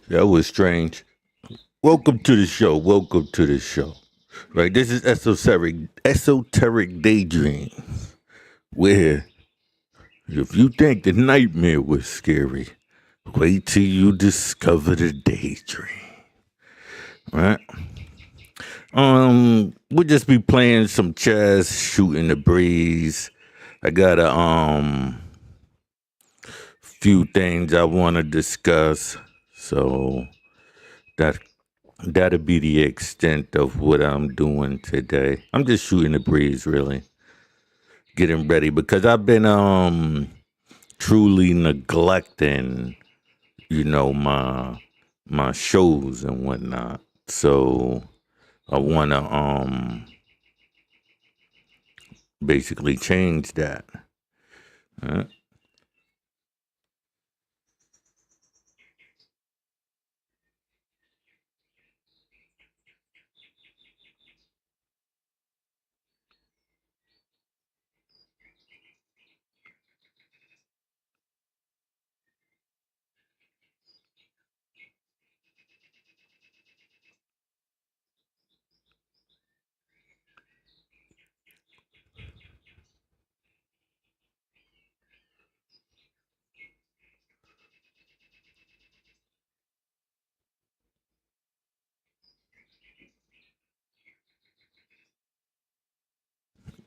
That was strange. Welcome to the show. Welcome to the show. Right, this is esoteric daydream. Where if you think the nightmare was scary, wait till you discover the daydream. Right? We'll just be playing some chess, shooting the breeze. I got a few things I want to discuss, so that that'll be the extent of what I'm doing today. I'm just shooting the breeze, really, getting ready because I've been truly neglecting, my shows and whatnot. So I want to basically change that. Uh,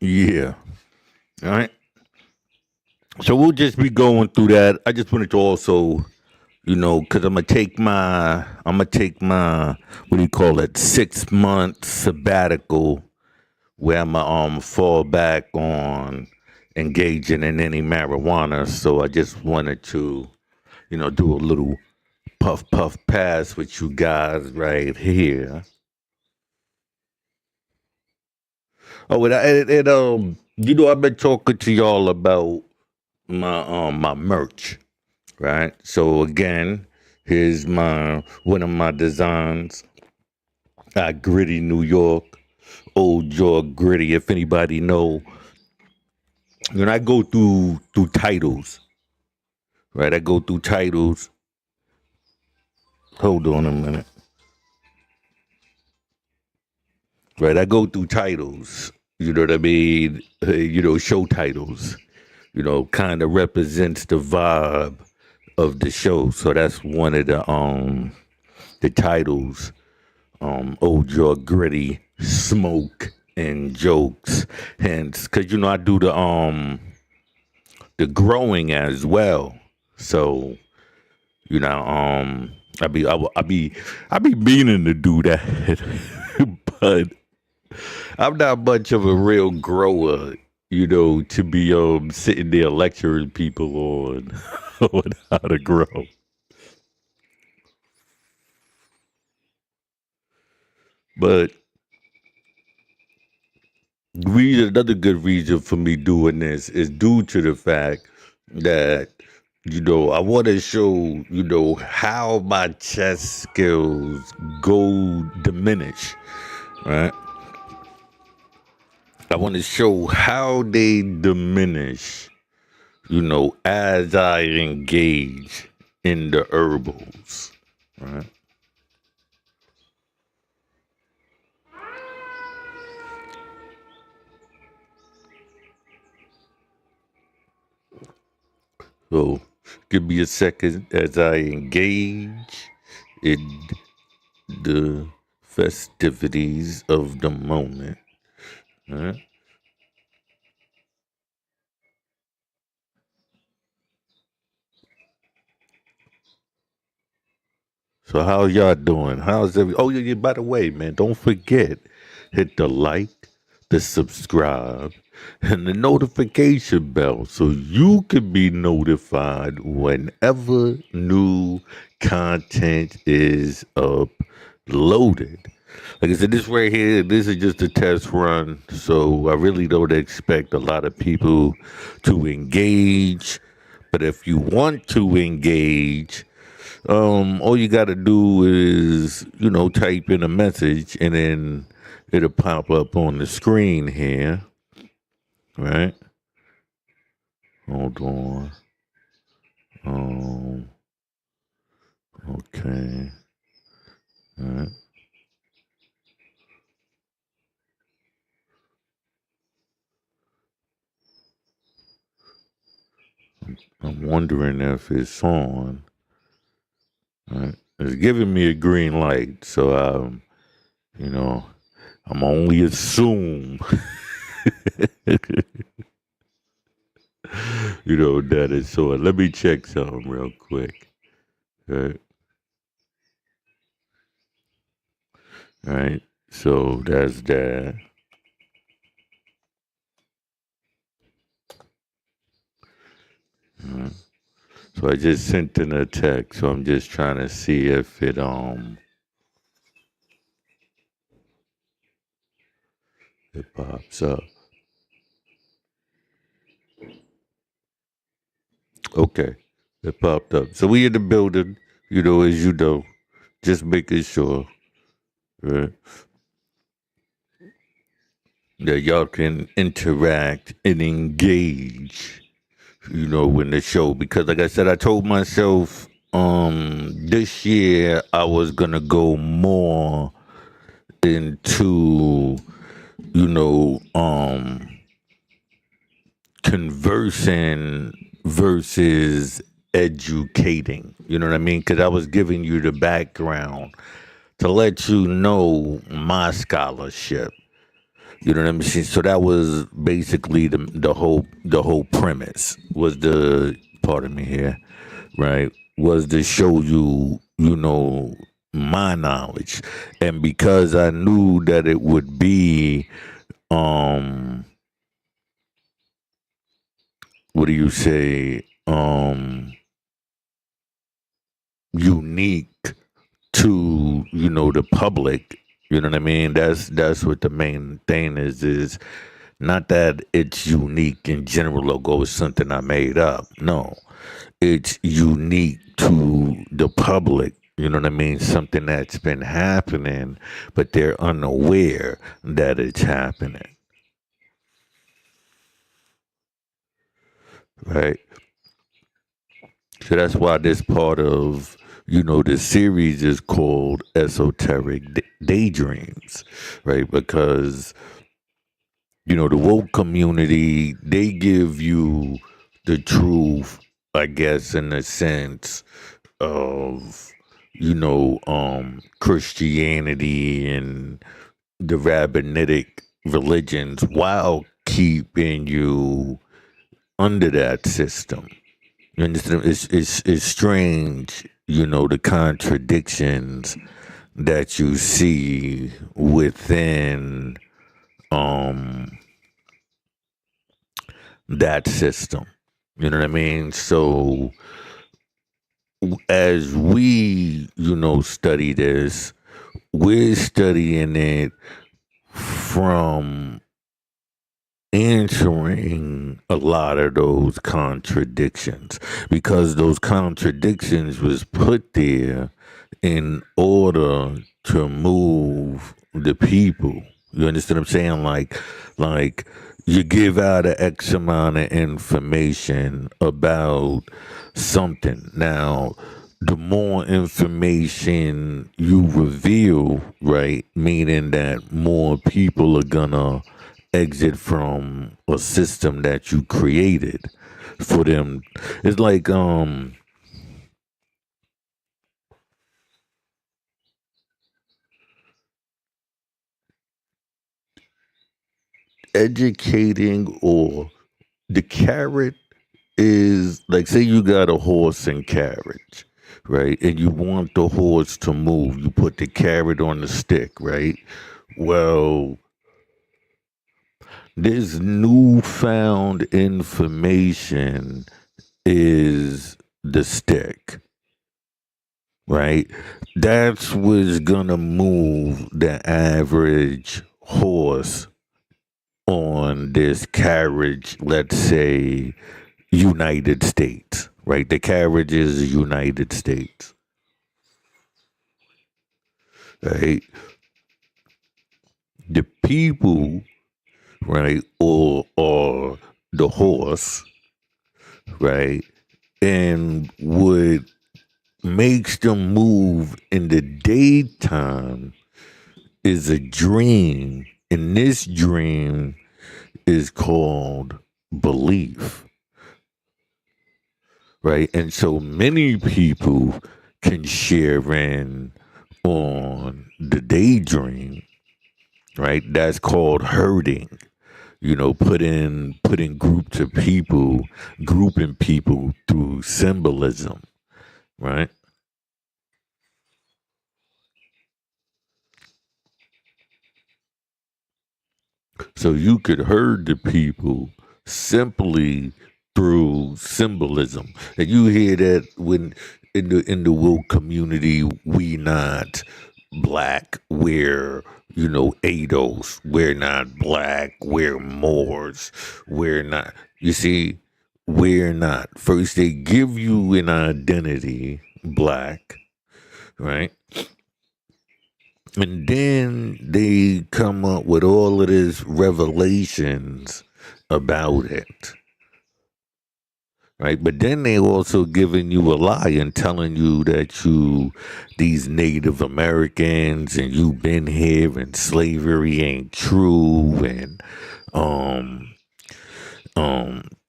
yeah. All right. So we'll just be going through that. I just wanted to also, because I'm gonna take my what do you call it, 6 month sabbatical where I'm gonna fall back on engaging in any marijuana. So I just wanted to, do a little puff puff pass with you guys right here. Oh, I've been talking to y'all about my merch, right? So again, here's my one of my designs. Gritty New York, Old York Gritty. If anybody know, when I go through titles, right? I go through titles. Hold on a minute. Right, I go through titles. You know what I mean? Show titles. Kind of represents the vibe of the show. So that's one of the titles. Old York Gritty, Smoke and Jokes. Hence, cause I do the growing as well. So I be meaning to do that, but I'm not much of a real grower, to be sitting there lecturing people on on how to grow. But another good reason for me doing this is due to the fact that I want to show how my chess skills go diminish, right? I want to show how they diminish, as I engage in the herbals, right? So give me a second as I engage in the festivities of the moment. Right? So how y'all doing? How's every? Oh yeah, yeah. By the way, man, don't forget hit the like, the subscribe, and the notification bell so you can be notified whenever new content is uploaded. Like I said, this right here, this is just a test run, so I really don't expect a lot of people to engage. But if you want to engage, all you got to do is, type in a message and then it'll pop up on the screen here, right? Hold on. Um, Okay. All right. I'm wondering if it's on. All right. It's giving me a green light, so you know, I'm only assume, that it's on. Let me check something real quick. All right. All right. So that's that. All right. So I just sent in a text. So I'm just trying to see if it pops up. Okay. It popped up. So we in the building, as you know, just making sure, right, that y'all can interact and engage, in the show. Because like I said, I told myself this year I was gonna go more into, you know, conversing versus educating. You know what I mean? Because I was giving you the background to let you know my scholarship. You know what I mean? So that was basically the whole premise was the pardon me here, right? Was to show you, my knowledge. And because I knew that it would be um what do you say? Unique to, the public. You know what I mean? That's what the main thing is not that it's unique in general or go something I made up. No. It's unique to the public. You know what I mean? Something that's been happening, but they're unaware that it's happening. Right? So that's why this part of, this series is called Esoteric Daydreams, right? Because, the woke community, they give you the truth, I guess, in the sense of, Christianity and the rabbinic religions while keeping you under that system. You understand? It's strange, the contradictions that you see within um that system. You know what I mean? So as we, study this, we're studying it from answering a lot of those contradictions because those contradictions was put there in order to move the people. You understand what I'm saying? Like you give out an X amount of information about something. Now, the more information you reveal, right, meaning that more people are gonna exit from a system that you created for them. It's like educating, or the carrot is like, say you got a horse and carriage, right? And you want the horse to move. You put the carrot on the stick, right? Well, this newfound information is the stick, right? That's what's gonna move the average horse on this carriage, let's say United States, right? The carriage is United States, right? The people, right, or the horse, right, and would makes them move in the daytime is a dream. And this dream is called belief, right? And so many people can share in on the daydream, right? That's called herding. Putting groups of people, grouping people through symbolism, right? So you could herd the people simply through symbolism. And you hear that when in the woke community, we not black, we're ADOS, we're not black, we're Moors, we're not, you see, we're not. First they give you an identity, black, right? And then they come up with all of this revelations about it, right? But then they also giving you a lie and telling you that these Native Americans and you've been here and slavery ain't true and um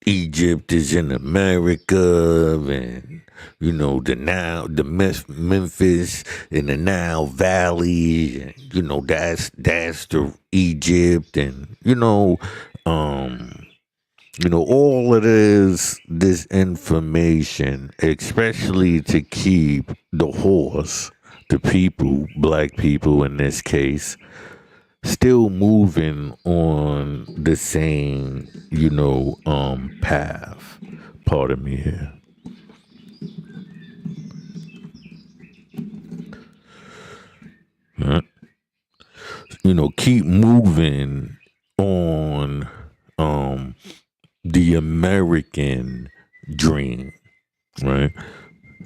Egypt is in America, and Memphis in the Nile Valley, and that's the Egypt, and all of this information, especially to keep the horse, the people, black people in this case, still moving on the same, path. Pardon me here. Huh? Keep moving on the American dream, right?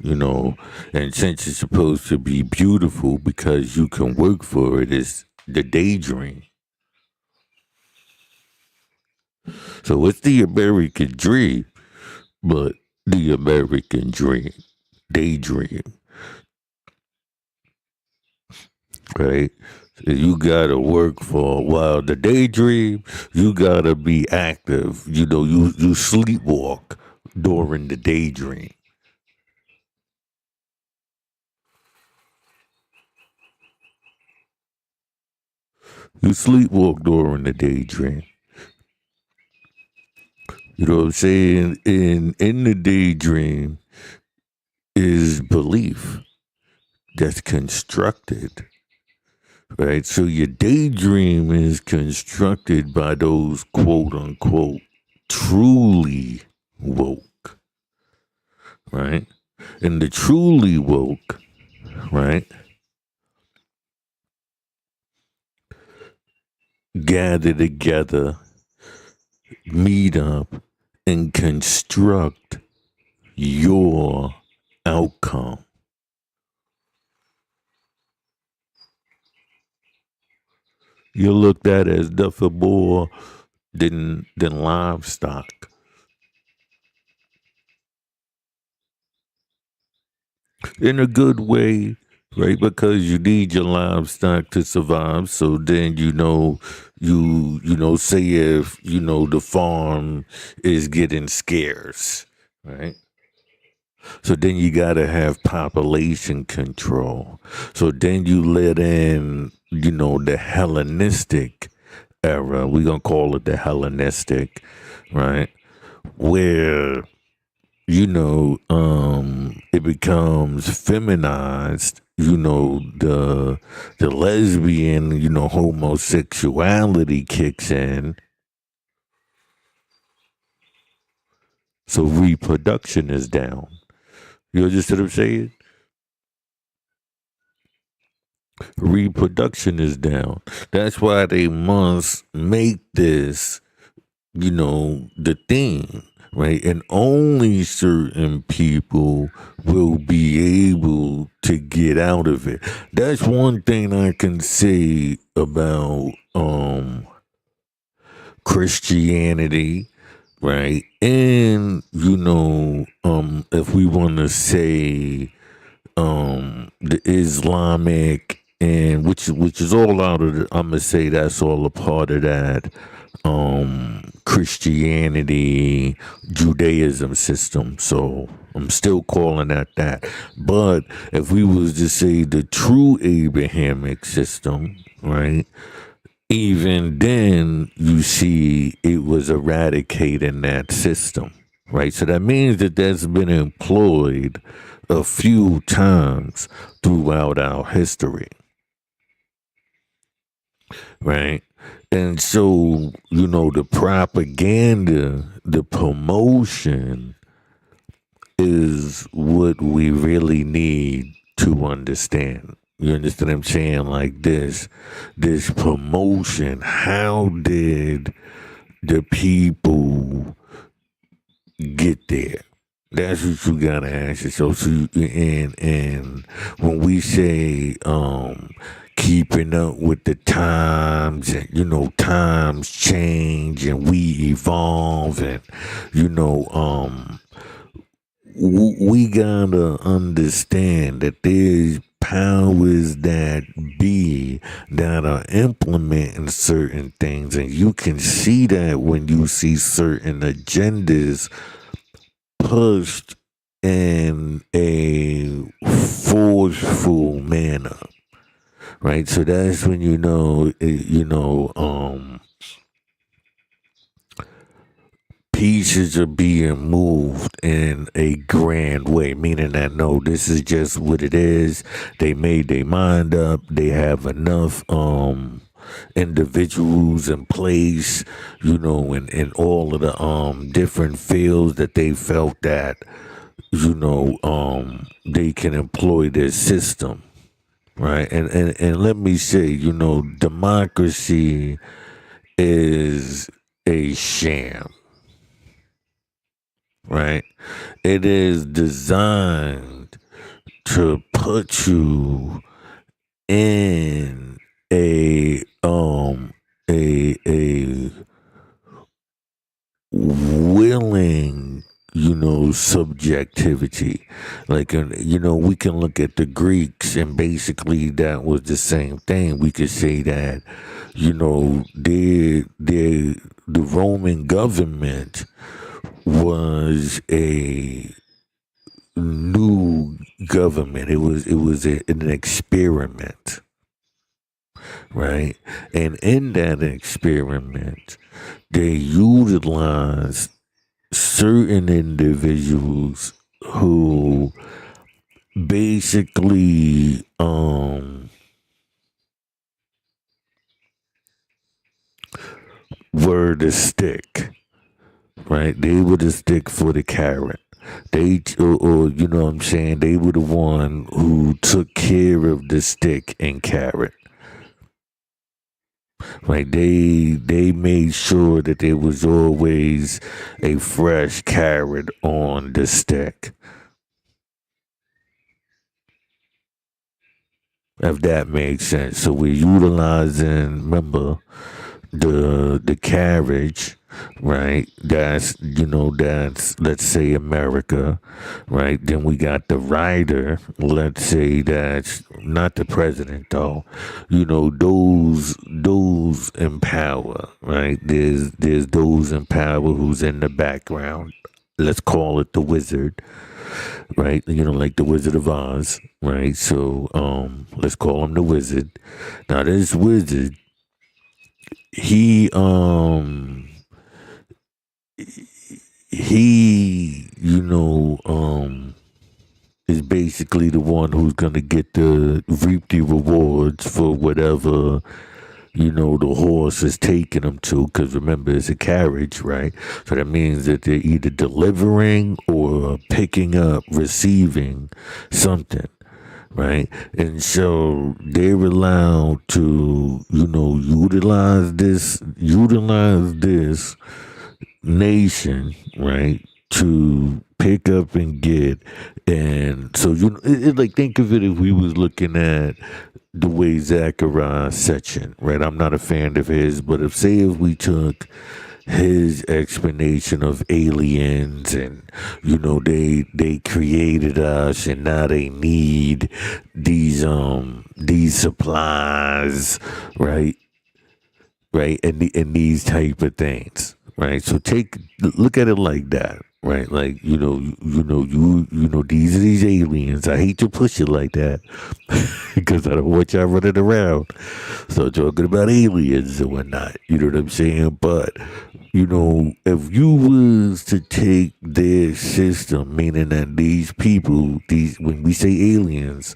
And since it's supposed to be beautiful because you can work for it, is the daydream. So it's the American dream, but the American dream, daydream, right? So you gotta work for a while. The daydream, you gotta be active. You sleepwalk during the daydream. You sleepwalk during the daydream. You know what I'm saying? In the daydream is belief that's constructed, right? So your daydream is constructed by those quote unquote truly woke, right? And the truly woke, right, gather together, meet up, and construct your outcome. You're looked at as nothing more than livestock. In a good way, right? Because you need your livestock to survive. So then say if the farm is getting scarce, right? So then you gotta have population control. So then you let in, the Hellenistic era. We're gonna call it the Hellenistic, right? Where it becomes feminized, the lesbian, homosexuality kicks in. So reproduction is down. You understand what I'm saying? Reproduction is down. That's why they must make this, the thing, right? And only certain people will be able to get out of it. That's one thing I can say about Christianity, right? And if we want to say the Islamic, and which is all out of the, I'm gonna say that's all a part of that Christianity, Judaism system. So I'm still calling that. But if we was to say the true Abrahamic system, right? Even then, you see it was eradicating that system, right? So that means that that's been employed a few times throughout our history, right? And so, the propaganda, the promotion is what we really need to understand. You understand what I'm saying? Like this promotion, how did the people get there? That's what you gotta ask yourself. So and when we say keeping up with the times, and times change and we evolve, and we gotta understand that there's powers that be that are implementing certain things, and you can see that when you see certain agendas pushed in a forceful manner, right? So that's when pieces are being moved in a grand way, meaning that no, this is just what it is. They made their mind up. They have enough individuals in place, in all of the different fields that they felt that they can employ their system, right? And let me say, democracy is a sham, right? It is designed to put you in a willing, subjectivity. Like, we can look at the Greeks, and basically that was the same thing. We could say that, the Roman government was a new government. It was an experiment, right? And in that experiment, they utilized certain individuals who basically were the stick, right? They were the stick for the carrot. Or you know what I'm saying? They were the one who took care of the stick and carrot. Like they made sure that there was always a fresh carrot on the stick. If that makes sense. So we're utilizing, remember, the carriage, right? That's let's say America, right? Then we got the rider, let's say that's not the president though. Those in power, right? There's those in power who's in the background. Let's call it the wizard, right? Like the Wizard of Oz, right? So let's call him the wizard. Now this wizard, he he is basically the one who's gonna get the reap the rewards for whatever the horse is taking them to, because remember it's a carriage, right? So that means that they're either delivering or picking up, receiving something, right? And so they're allowed to utilize this nation, right, to pick up and get. And so like, think of it, if we was looking at the way Zachariah section, right? I'm not a fan of his, but if we took his explanation of aliens, and they created us, and now they need these supplies, right? Right, and these type of things, right? So look at it like that, right? Like these are these aliens. I hate to push it like that because I don't want y'all running around so talking about aliens and whatnot. You know what I'm saying? But if you was to take their system, meaning that these people, these when we say aliens,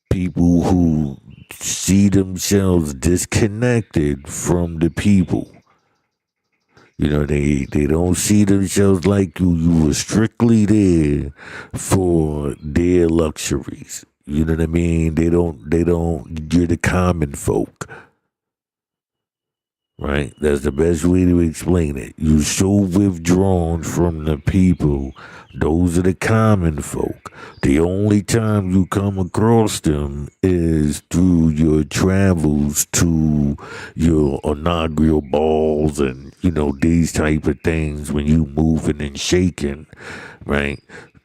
people who see themselves disconnected from the people. They don't see themselves like you. You were strictly there for their luxuries. You know what I mean? They don't you're the common folk. Right? That's the best way to explain it. You're so withdrawn from the people. Those are the common folk. The only time you come across them is through your travels to your inaugural balls and, these type of things when you moving and shaking, right?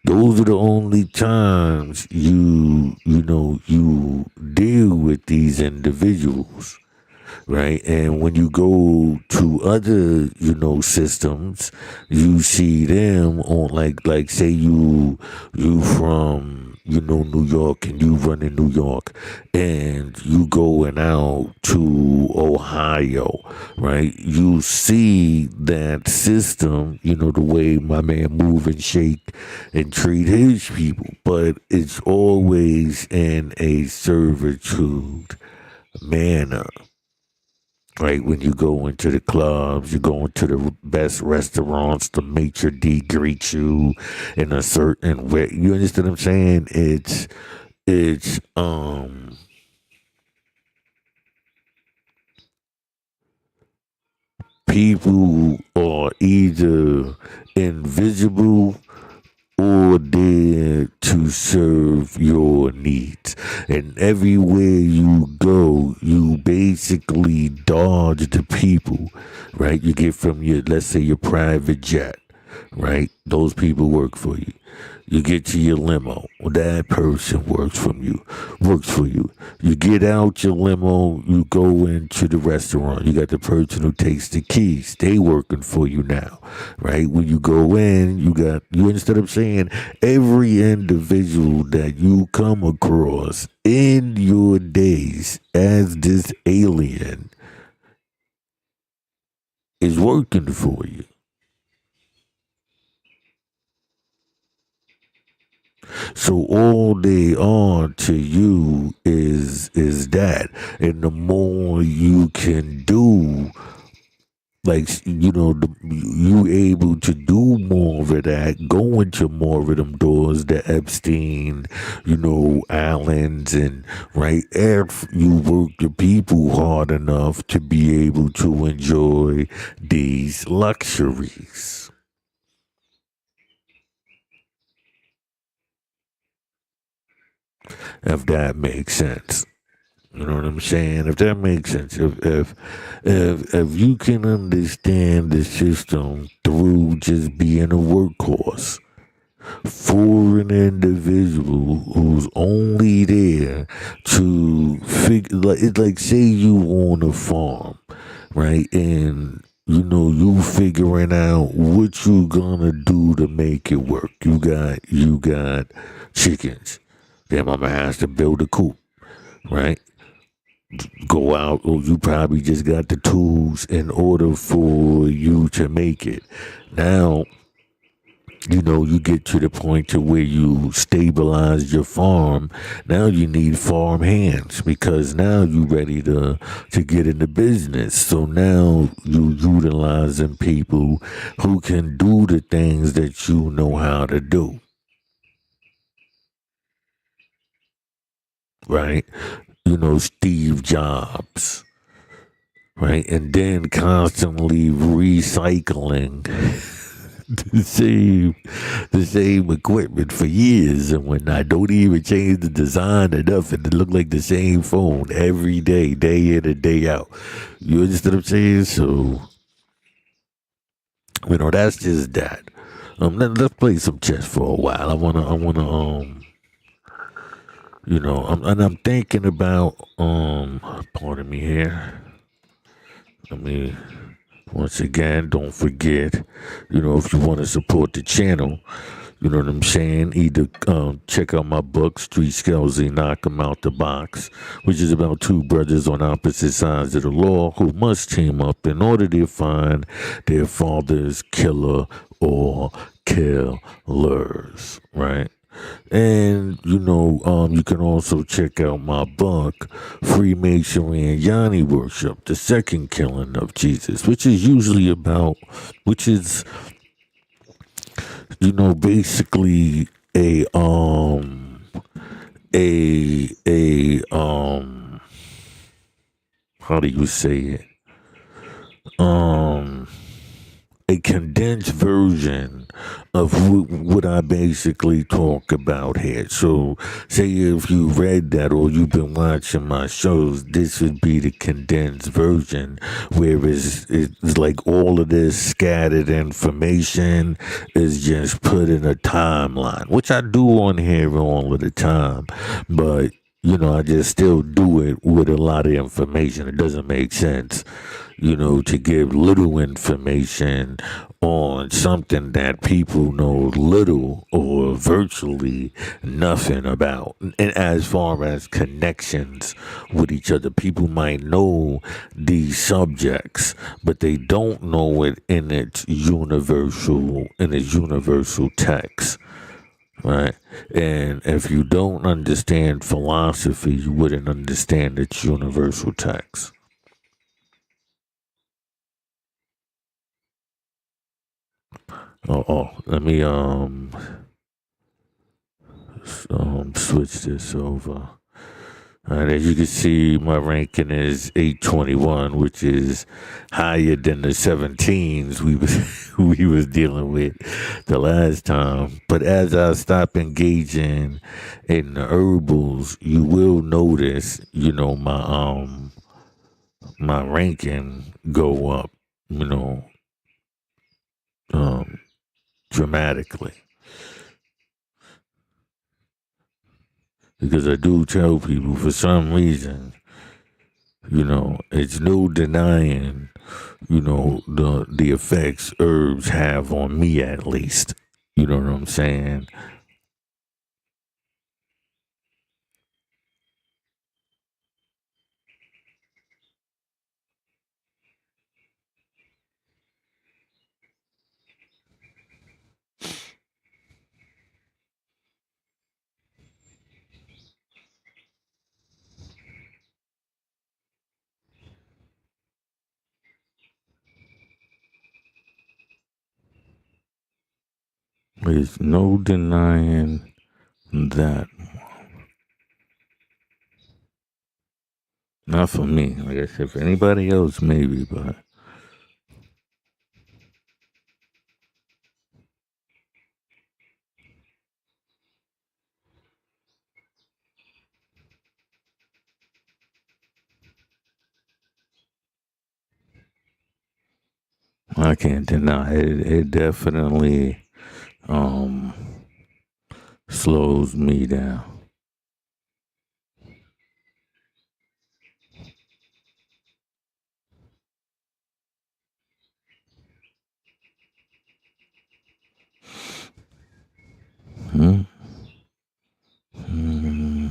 Those are the only times you deal with these individuals, right? And when you go to other, systems, you see them on like say you from New York, and you run in New York, and you going out to Ohio, right? You see that system, the way my man move and shake and treat his people, but it's always in a servitude manner. Right, when you go into the clubs, you go into the best restaurants, the maitre d' greet you in a certain way. You understand what I'm saying? It's people are either invisible or there to serve your needs. And everywhere you go, you basically dodge the people, right? You get from let's say, your private jet, right? Those people work for you. You get to your limo. Well, that person works for you. You get out your limo, you go into the restaurant. You got the person who takes the keys. They working for you now, right? When you go in, you instead of saying every individual that you come across in your days as this alien is working for you. So all they are to you is that, and the more you can do, like you able to do more of that, go into more of them doors, the Epstein, islands, and right, if you work the people hard enough to be able to enjoy these luxuries. If that makes sense. You know what I'm saying? If that makes sense, if you can understand the system through just being a workhorse for an individual who's only there to figure, like it's like say you on a farm, right? And you figuring out what you gonna do to make it work. You got chickens. Then mama has to build a coop, right? Go out, or you probably just got the tools in order for you to make it. Now, you get to the point to where you stabilize your farm. Now you need farm hands because now you ready to get into business. So now you utilizing people who can do the things that you know how to do. Right? Steve Jobs, right? And then constantly recycling the same equipment for years and whatnot. Don't even change the design or nothing. It look like the same phone every day in and day out. You understand what I'm saying? So That's just that. Let's play some chess for a while. I'm thinking about, pardon me here. Let me, once again, don't forget, if you want to support the channel, you know what I'm saying? Either check out my book, Street Scoutsy, Knock 'em Out the Box, which is about two brothers on opposite sides of the law who must team up in order to find their father's killer or killers, right? And you can also check out my book, Freemasonry and Yanni Worship, the second killing of Jesus, which is usually about, which is basically a how do you say it? Um a condensed version of what I basically talk about here. So, say if you read that or you've been watching my shows, this would be the condensed version, where it's like all of this scattered information is just put in a timeline, which I do on here all of the time, but I just still do it with a lot of information. It doesn't make sense, to give little information on something that people know little or virtually nothing about. And as far as connections with each other, people might know these subjects, but they don't know it in its universal text. Right. And if you don't understand philosophy, you wouldn't understand its universal text. Let me switch this over. And as you can see, my ranking is 821, which is higher than the 17s we was dealing with the last time. But as I stop engaging in the herbals, you will notice, my ranking go up, you know, um, dramatically. Because I do tell people, for some reason, it's no denying, the effects herbs have on me, at least. You know what I'm saying? There's no denying that. Not for me. Like I said, for anybody else, maybe, but I can't deny it. It definitely um slows me down. Hmm? Hmm.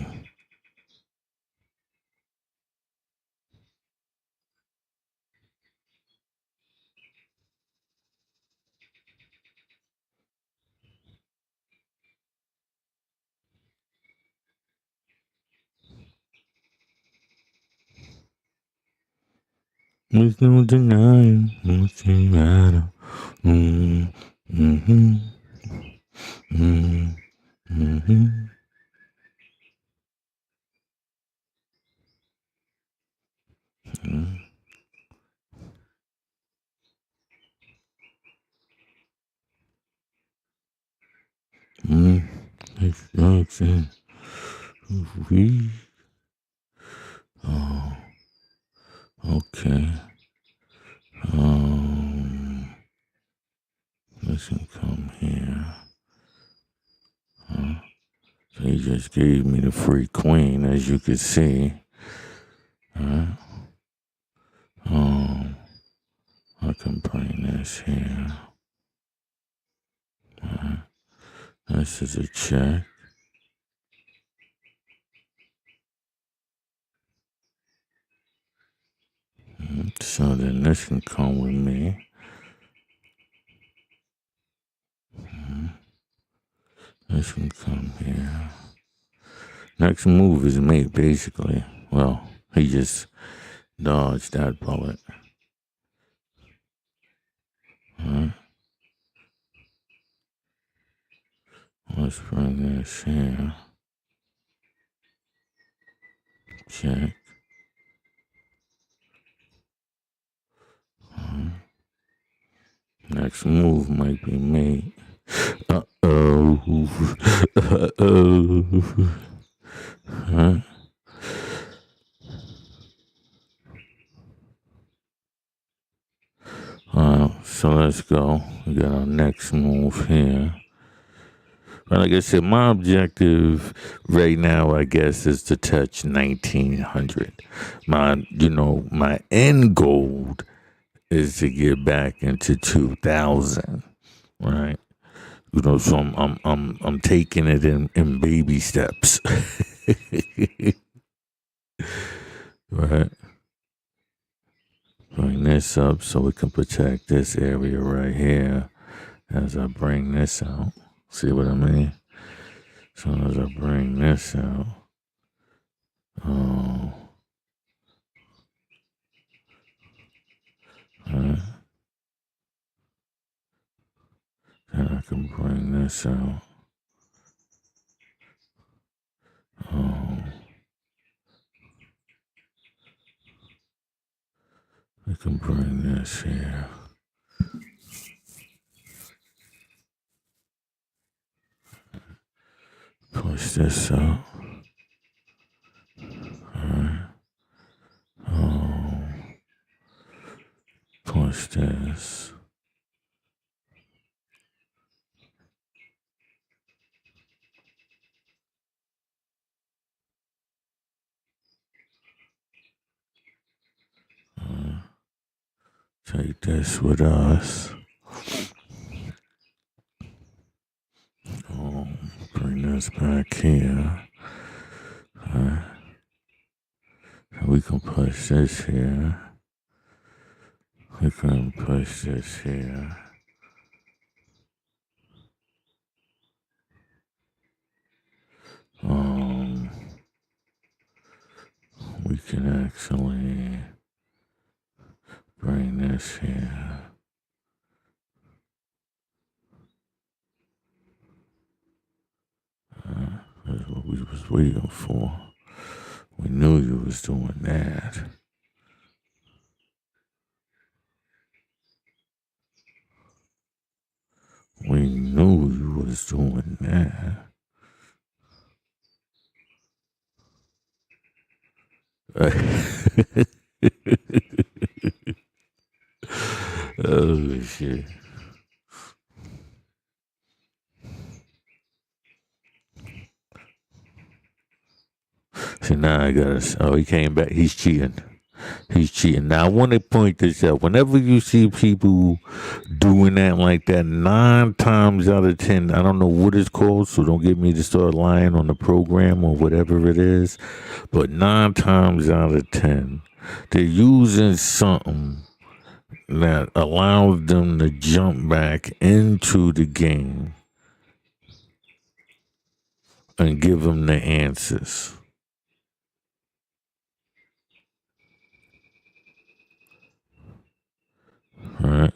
There's no denying what's the matter. Mm, mm-hmm, mm, mm-hmm, mm, mm. It's okay. We. Oh, okay. Um. come here. So he just gave me the free queen, as you can see. I can bring this here. This is a check. So then this can come with me. This can come here. Next move is mate, basically. Well, he just dodged that bullet. Let's bring this here. Check. Next move might be mate. Uh-oh. Uh-oh. So let's go. We got our next move here. But like I said, my objective right now, I guess, is to touch 1900. My end goal is to get back into 2000, right? So I'm taking it in baby steps, right? Bring this up so we can protect this area right here as I bring this out. See what I mean? So as I bring this out, then I can bring this out. I can bring this here. Push this out. Push this. Take this with us. Bring this back here. We can push this here. We can push this here. We can actually bring this here. That's what we was waiting for. We knew you was doing that. We knew you was doing that. Oh, shit. So now I gotta. Oh, he came back. He's cheating. He's cheating. Now I want to point this out. Whenever you see people doing that like that, 9 times out of 10, I don't know what it's called, so don't get me to start lying on the program or whatever it is. But 9 times out of 10, they're using something that allows them to jump back into the game and give them the answers. Right?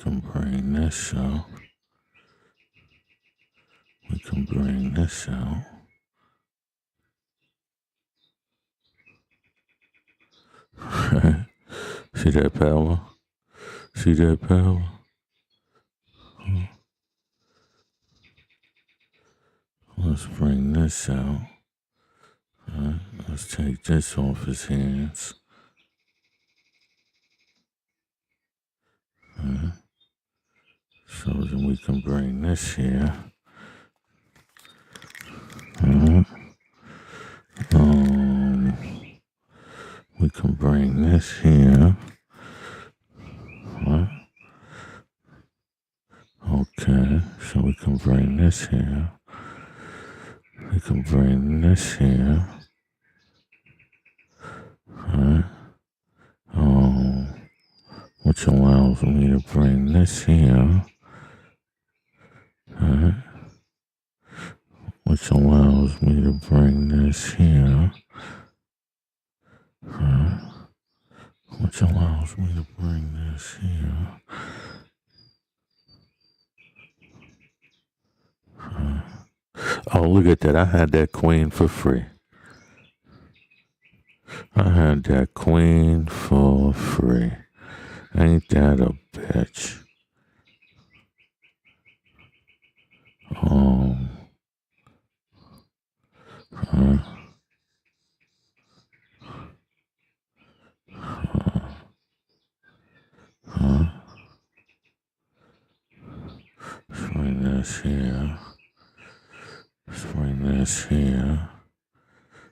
can bring this out. We can bring this out. See that power? See that power? Let's bring this out. Let's take this off his hands. So then we can bring this here. We can bring this here. Okay, so we can bring this here. We can bring this here. Which allows me to bring this here. Which allows me to bring this here. Which allows me to bring this here. Oh, look at that. I had that queen for free. I had that queen for free. Ain't that a bitch? Let's bring this here. Let's bring this here.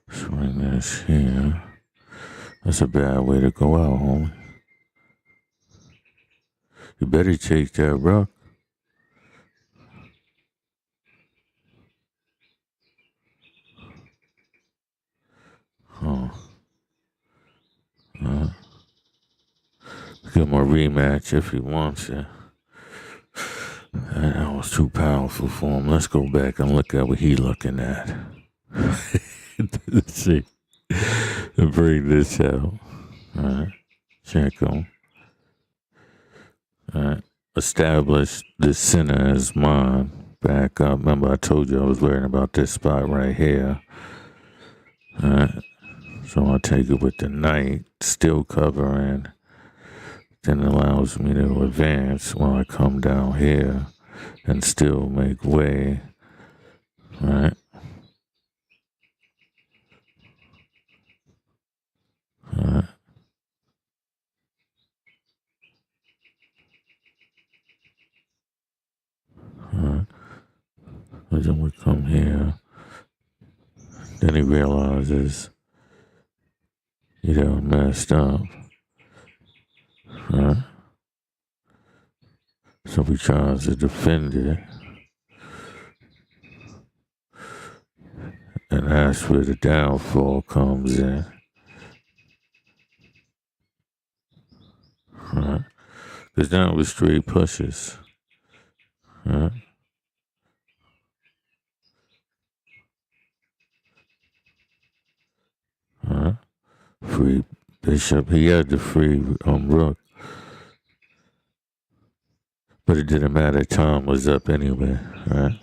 Let's bring this here. That's a bad way to go out, homie. You better take that rock. Give him a rematch if he wants it. That was too powerful for him. Let's go back and look at what he's looking at. Let's see. Bring this out. Alright. Check him. Alright. Establish the center as mine. Back up. Remember I told you I was worrying about this spot right here. Alright. So I'll take it with the knight still covering. Then it allows me to advance while I come down here and still make way. Alright. Alright. Alright. And then we come here. Then he realizes he done messed up. Alright. So he tries to defend it. And that's where the downfall comes in. Right? Because now it was straight pushes. Right? Right? Free bishop. He had the free rook. But it didn't matter. Time was up anyway. Right?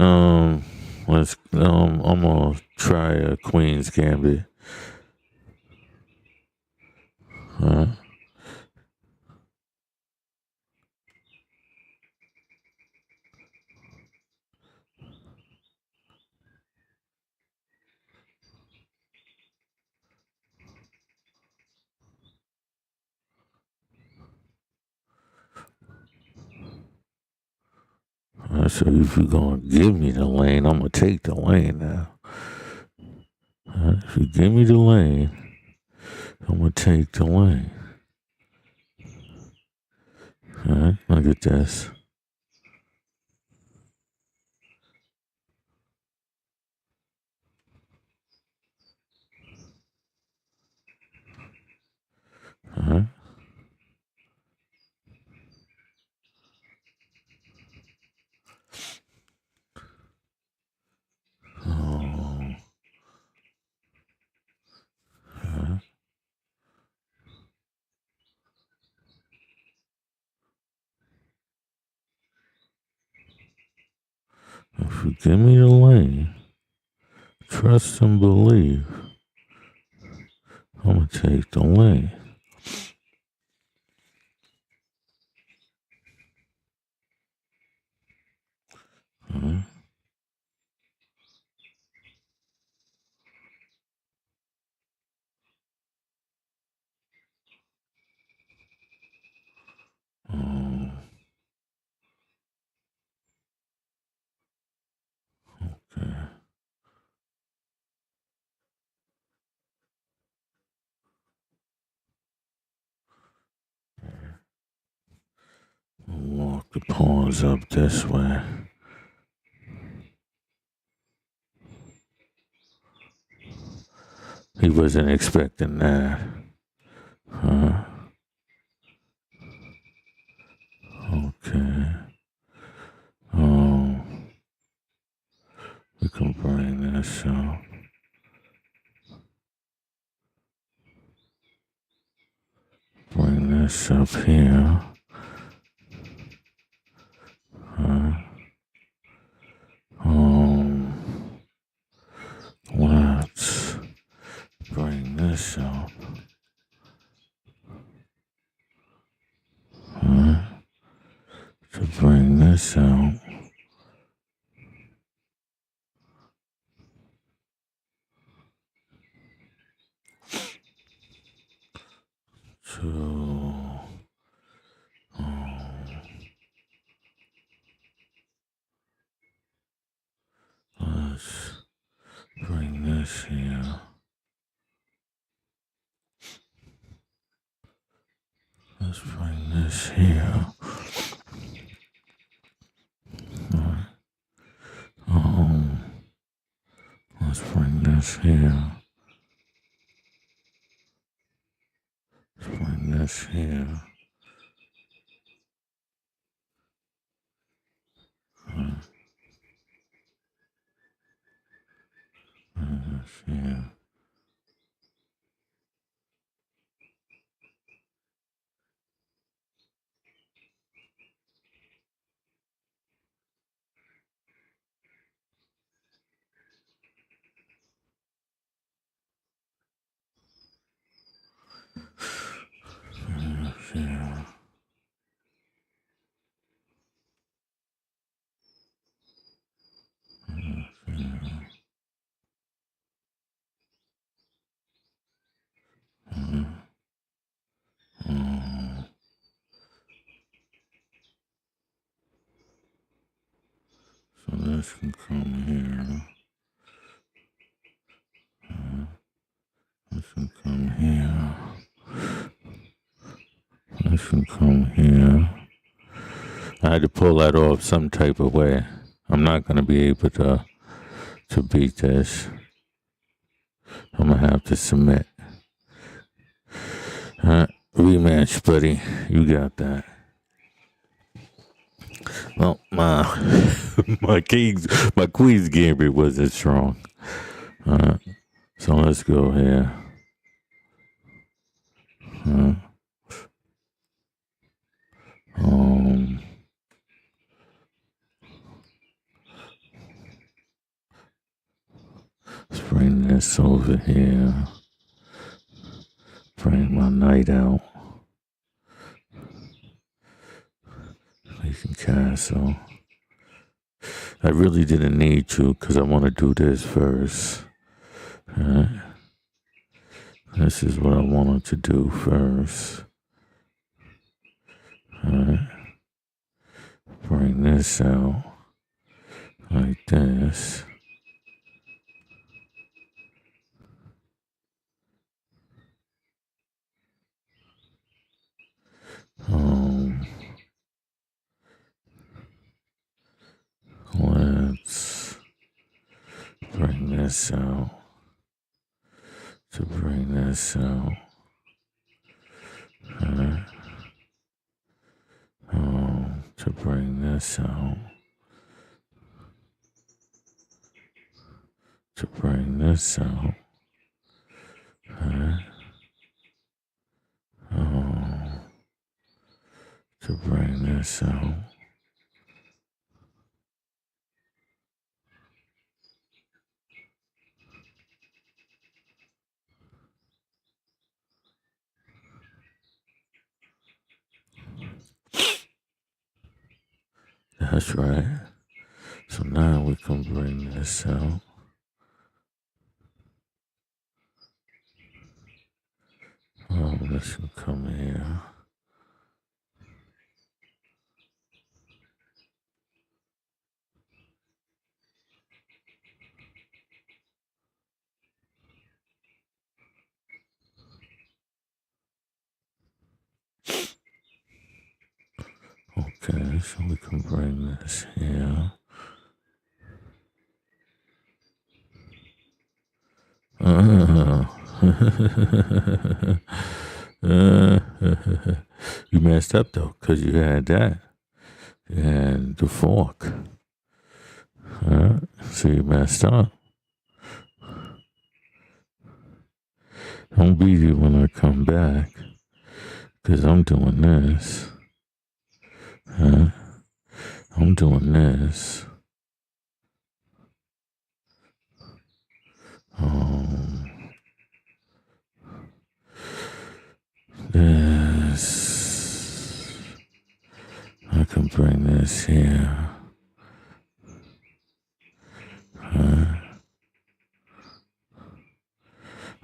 I'm gonna try a Queen's Gambit. Right? So if you're gonna give me the lane, I'm gonna take the lane now. If you give me the lane, I'm gonna take the lane. Alright, look at this. Alright. If you give me the lane, trust and believe, I'm gonna take the lane. Oh, okay. We'll walk the pawns up this way. He wasn't expecting that. Huh? Okay. Oh, we can bring this up. Bring this up here. Huh? Let's bring this up. Huh? To bring this out. To let's bring this here. Let's bring this here. Let's bring this here. Let's bring this here. Bring this here. Bring this here. So this can come here. This can come here. This can come here. I had to pull that off some type of way. I'm not going to be able to beat this. I'm going to have to submit. Rematch, buddy. You got that. Well, my queen's gambit wasn't strong. So let's go here. Let's bring this over here. Bring my knight out. Making castle. I really didn't need to because I want to do this first. This is what I wanted to do first. Bring this out like this. Let's bring this out. To bring this out. To bring this out. To bring this out. To bring this out. That's right. So now we can bring this out. Oh, this will come here. Okay, so we can bring this here. You messed up though, because you had that. You had the fork. So you messed up. Don't beat it when I come back, because I'm doing this. I'm doing this. This. I can bring this here.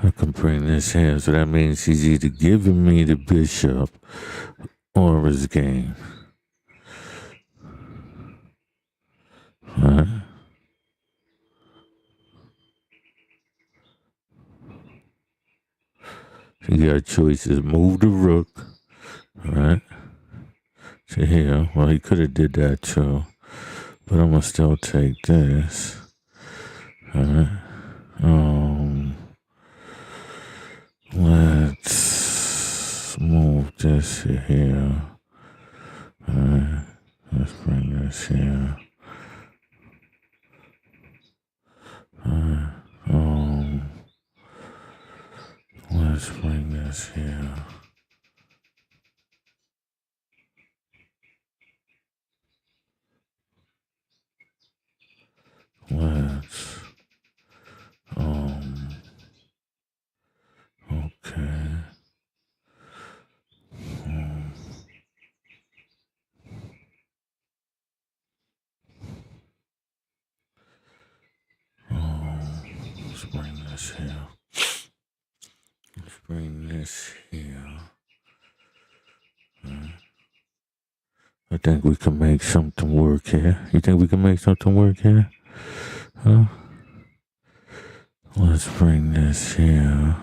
I can bring this here, so that means he's either giving me the bishop or his game. You got choices. Move the rook, right, to here. Well, he could have did that too, but I'm gonna still take this. Let's move this here. Let's bring this here. Let's bring this here. Let's, okay. Let's bring this here. Let's bring this here. I think we can make something work here. You think we can make something work here? Huh? Let's bring this here.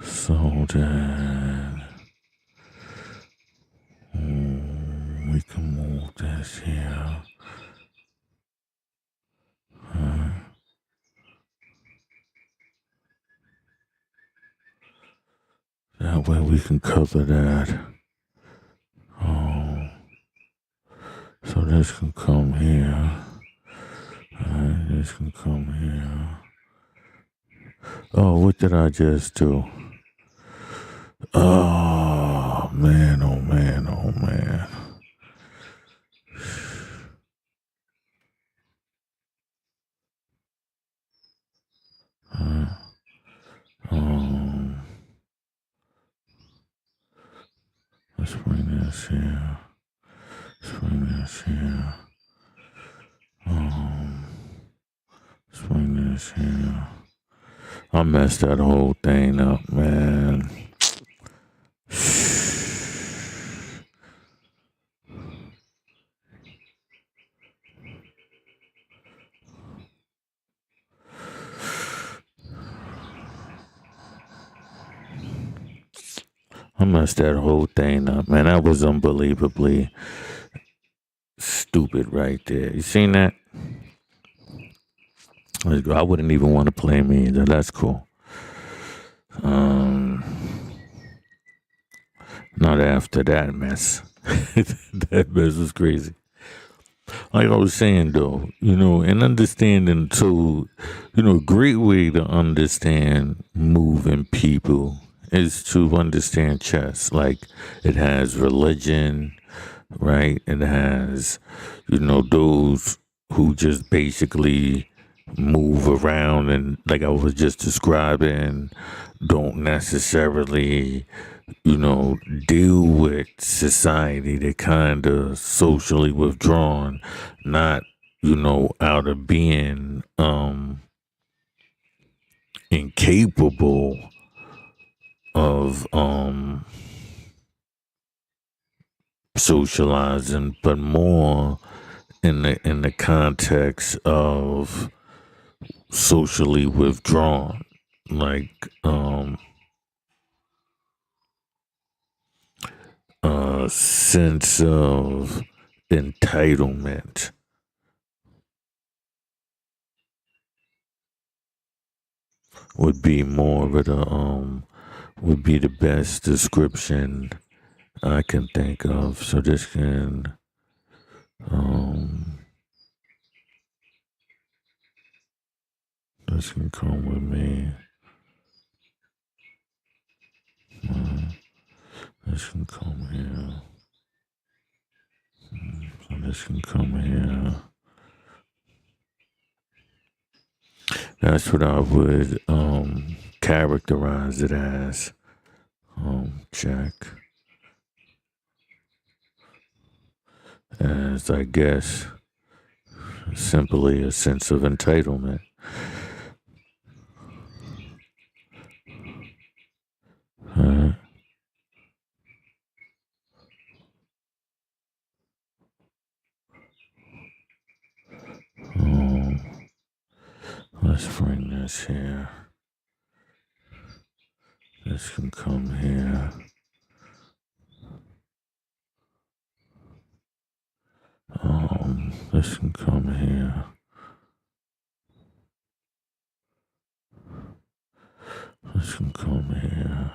So then we can move this here. That way we can cover that. So this can come here. This can come here. Oh, what did I just do? Oh, man, oh, man, oh, man. Let's bring this here. Let's bring this here. Let's bring this here. I messed that whole thing up, man. I messed that whole thing up, man. That was unbelievably stupid right there. You seen that? I wouldn't even want to play me either. That's cool. Not after that mess. That mess was crazy. Like I was saying though, and understanding too, a great way to understand moving people is to understand chess. Like it has religion, right? It has, those who just basically move around and, like I was just describing, don't necessarily, deal with society. They're kind of socially withdrawn, not, out of being incapable of socializing, but more in the context of socially withdrawn, like a sense of entitlement would be more of would be the best description I can think of. So um this can come with me. This can come here. So this can come here. That's what I would characterize it as. Check. As, I guess, simply a sense of entitlement. Let's bring this here. This can come here. This can come here. This can come here.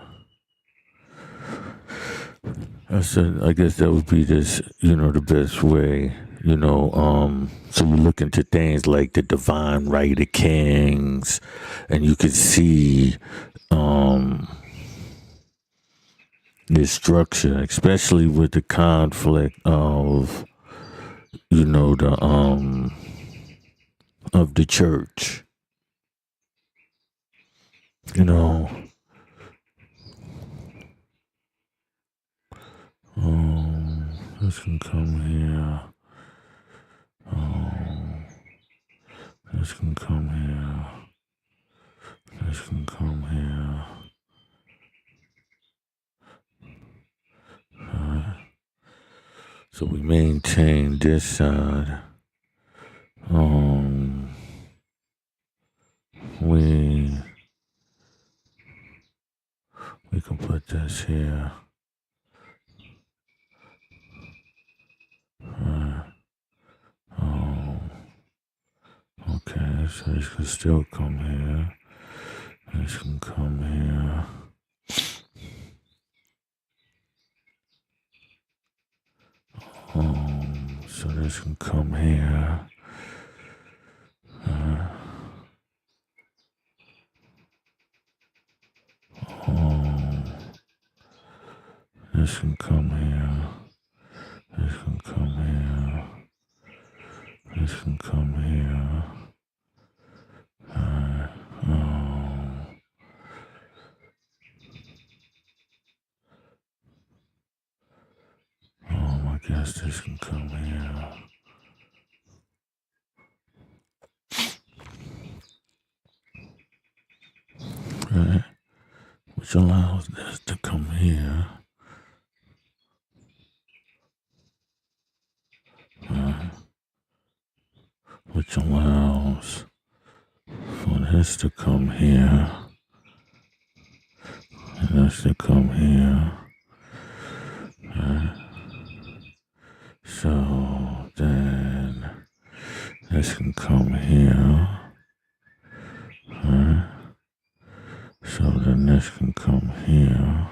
I guess that would be this, the best way, so you look into things like the divine right of kings, and you could see, this structure, especially with the conflict of, of the church, this can come here. This can come here. This can come here. So we maintain this side. We can put this here. Okay, so this can still come here. This can come here. So this can come here. This can come here. This can come here. This can come here. I guess this can come here. Right? Which allows this to come here. Which allows for this to come here. And this to come here. So then this can come here. So then this can come here.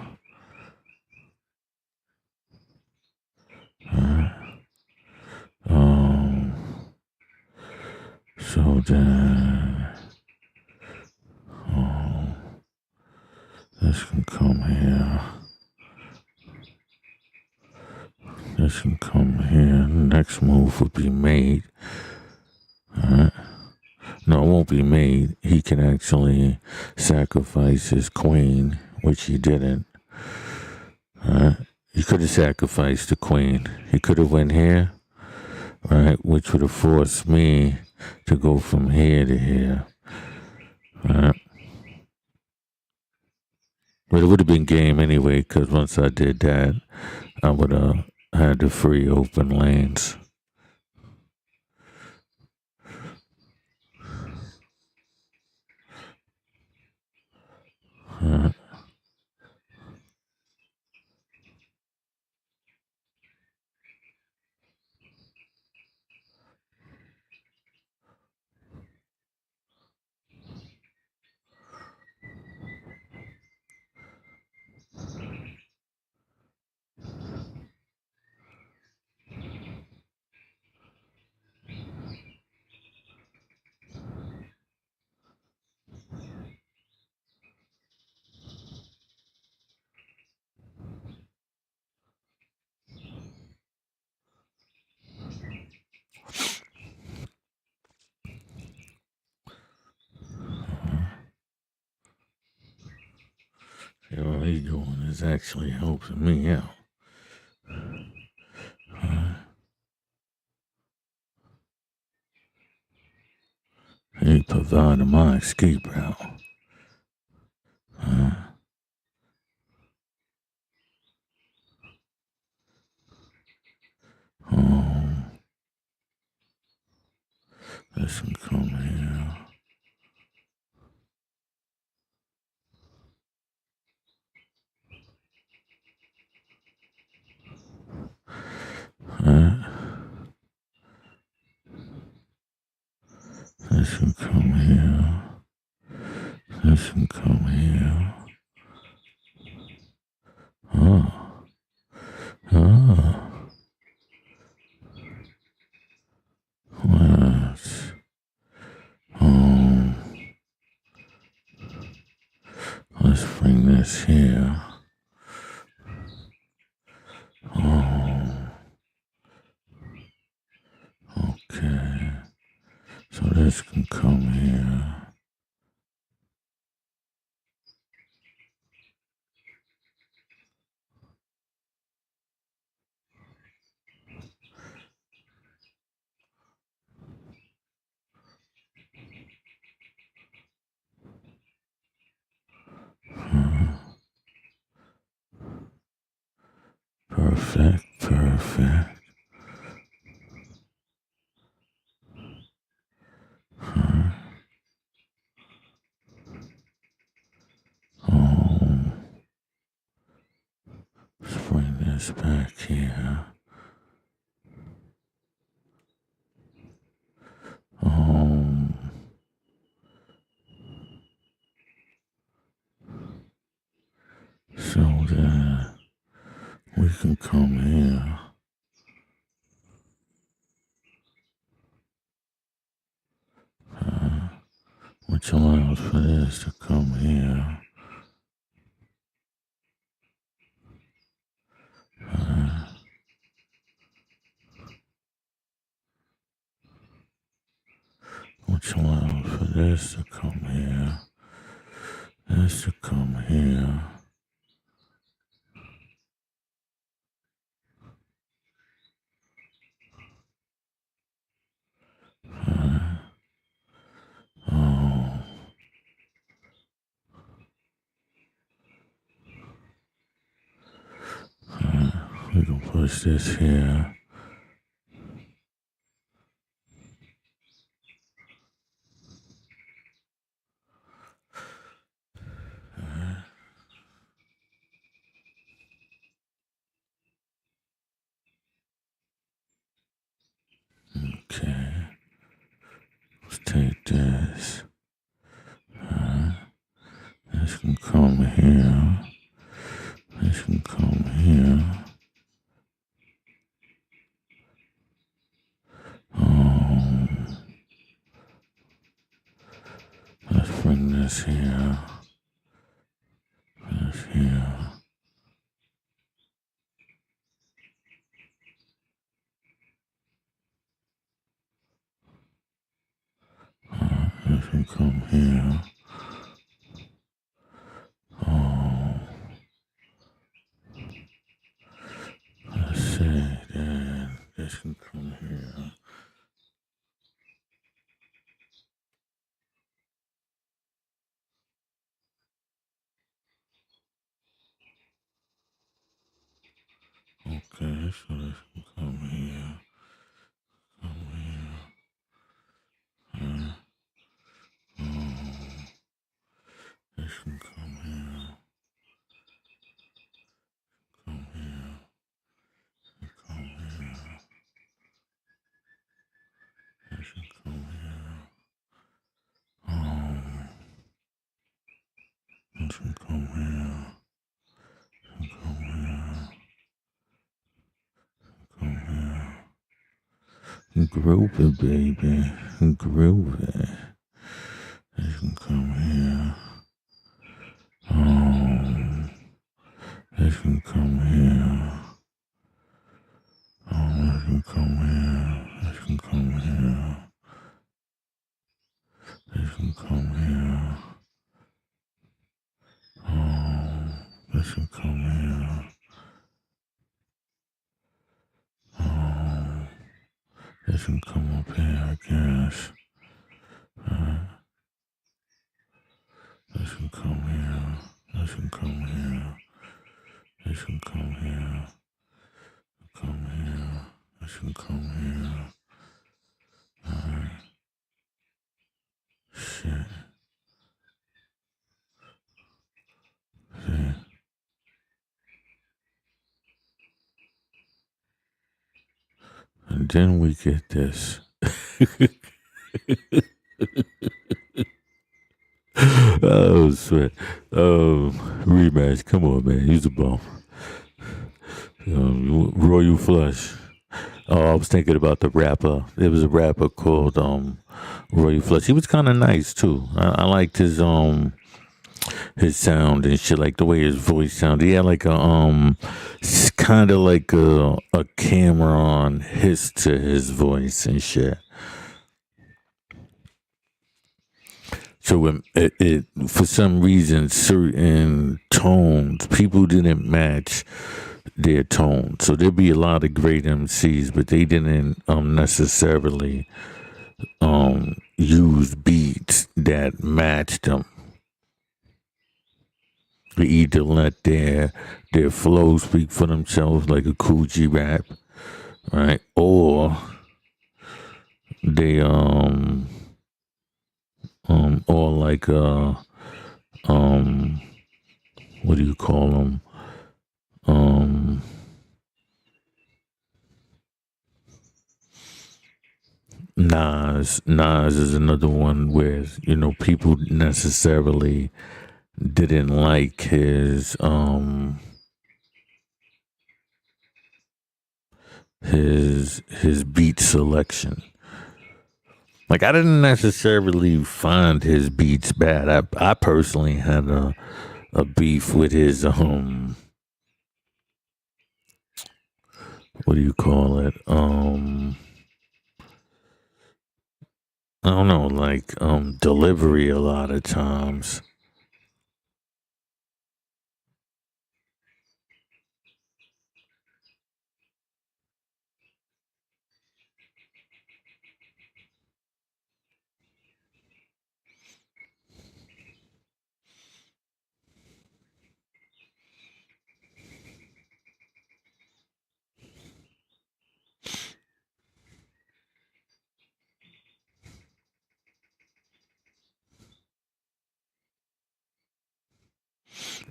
So then this can come here. This can come here. The next move would be made. No, it won't be made. He can actually sacrifice his queen, which he didn't. He could have sacrificed the queen. He could have went here, right, which would have forced me to go from here to here, right? But it would have been game anyway, because once I did that, I would have had the free open lanes. All he's doing is actually helping me out. He provided my escape route. This can come here. This can come here. This can come here. Oh. Let's, let's bring this here. Okay. So this can come here. Perfect. Let's bring this back here. So that we can come here. Which allows for this to come here. Which allows for this to come here. This to come here. We can push this here. Okay. Let's take this. This can come here. This can come here. Let's bring this here. This here. here. Oh, let's see. Then this can come here. Okay, so this can come here. Come here. This can come here. Come here. Come here. This can come here. This can come here. This can come here. Come here. Groove it, baby. Groove it. This can come here. This can come here. This can come here. This can come here. This can come here. This can come here. This can come up here, I guess. This can come here. This can come here. This can come here. Come here. This can come here. Shit. See? And then we get this. Oh, sweat. Rematch. Come on, man. Use a bum. Royal Flush. Oh, I was thinking about the rapper. There was a rapper called Royal Flush. He was kind of nice too. I liked his sound and shit, like the way his voice sounded. He had like a kind of like a Cameron hiss to his voice and shit. So it for some reason, certain tones, people didn't match their tone. So there'd be a lot of great MCs, but they didn't necessarily use beats that matched them. They either let their flow speak for themselves, like a Cool G rap, right? Or they or like what do you call them? Nas is another one where, you know, people necessarily didn't like his beat selection. Like, I didn't necessarily find his beats bad. I personally had a beef with his what do you call it? I don't know, like delivery a lot of times.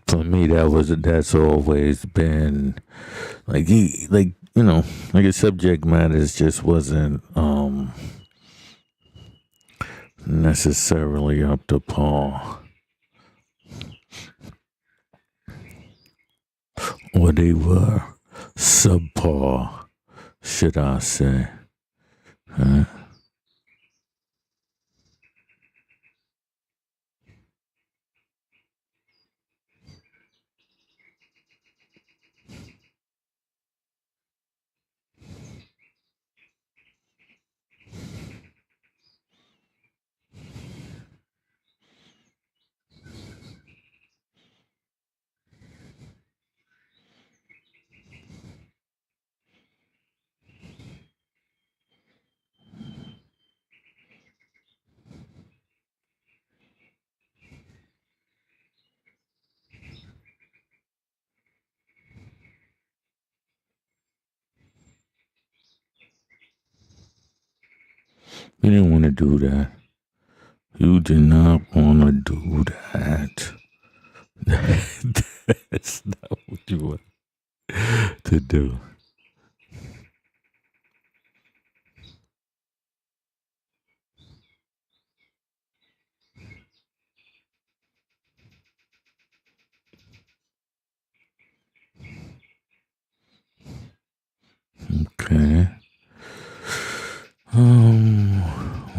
For me, that's always been like you know, like his subject matters just wasn't necessarily up to par, or they were subpar, should I say? Huh? You didn't want to do that. You did not want to do that. That's not what you want to do. Okay.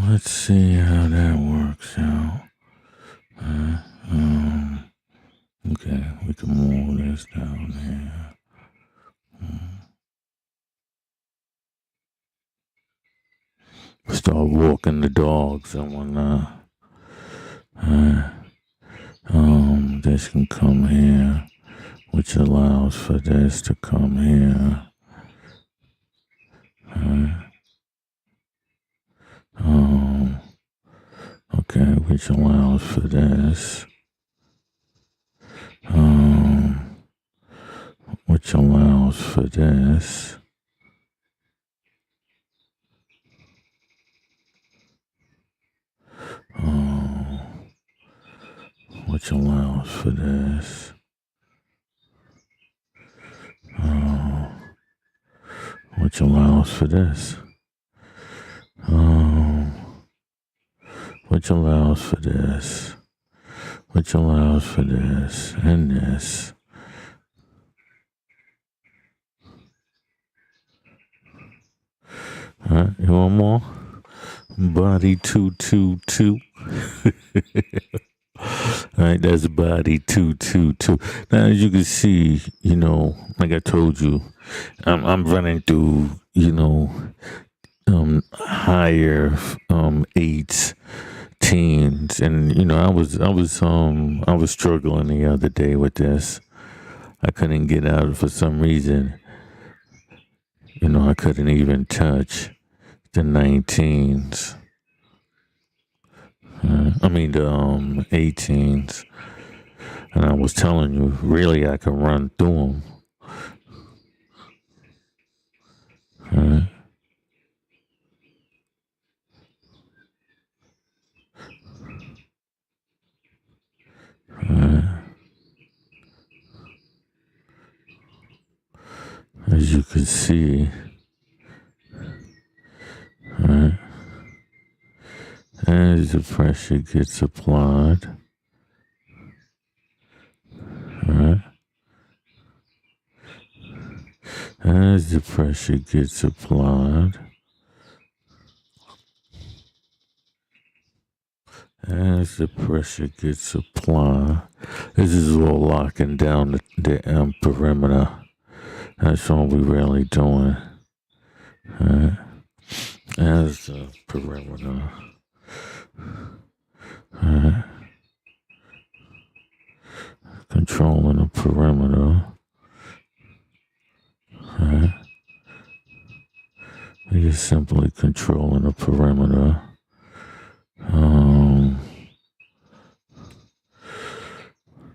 Let's see how that works out. Okay, we can move this down here. Start walking the dogs and whatnot. This can come here, which allows for this to come here. Okay, which allows for this. Which allows for this. Which allows for this. Which allows for this. Which allows for this. Which allows for this and this. You want more? Body 222. Alright, that's body 222. Now, as you can see, like I told you, I'm running through, higher eights, teens, and I was struggling the other day with this. I couldn't get out for some reason. I couldn't even touch the 19s. The 18s. And I was telling you, really, I could run through them. As you can see, as the pressure gets applied, as the pressure gets applied, as the pressure gets applied, this is all locking down the perimeter. That's all we're really doing. As the perimeter, controlling the perimeter. We're just simply controlling the perimeter.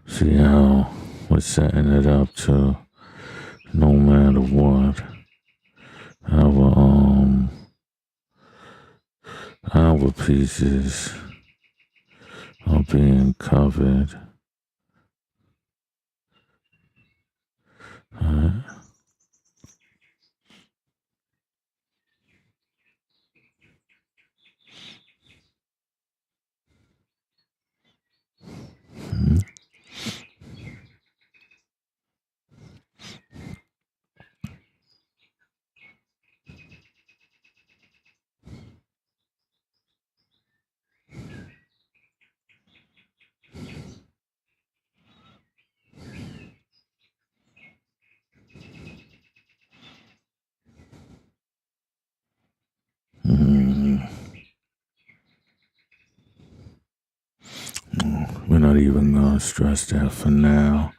See how we're setting it up to no matter what. Our pieces are being covered. We're not even gonna stress that for now.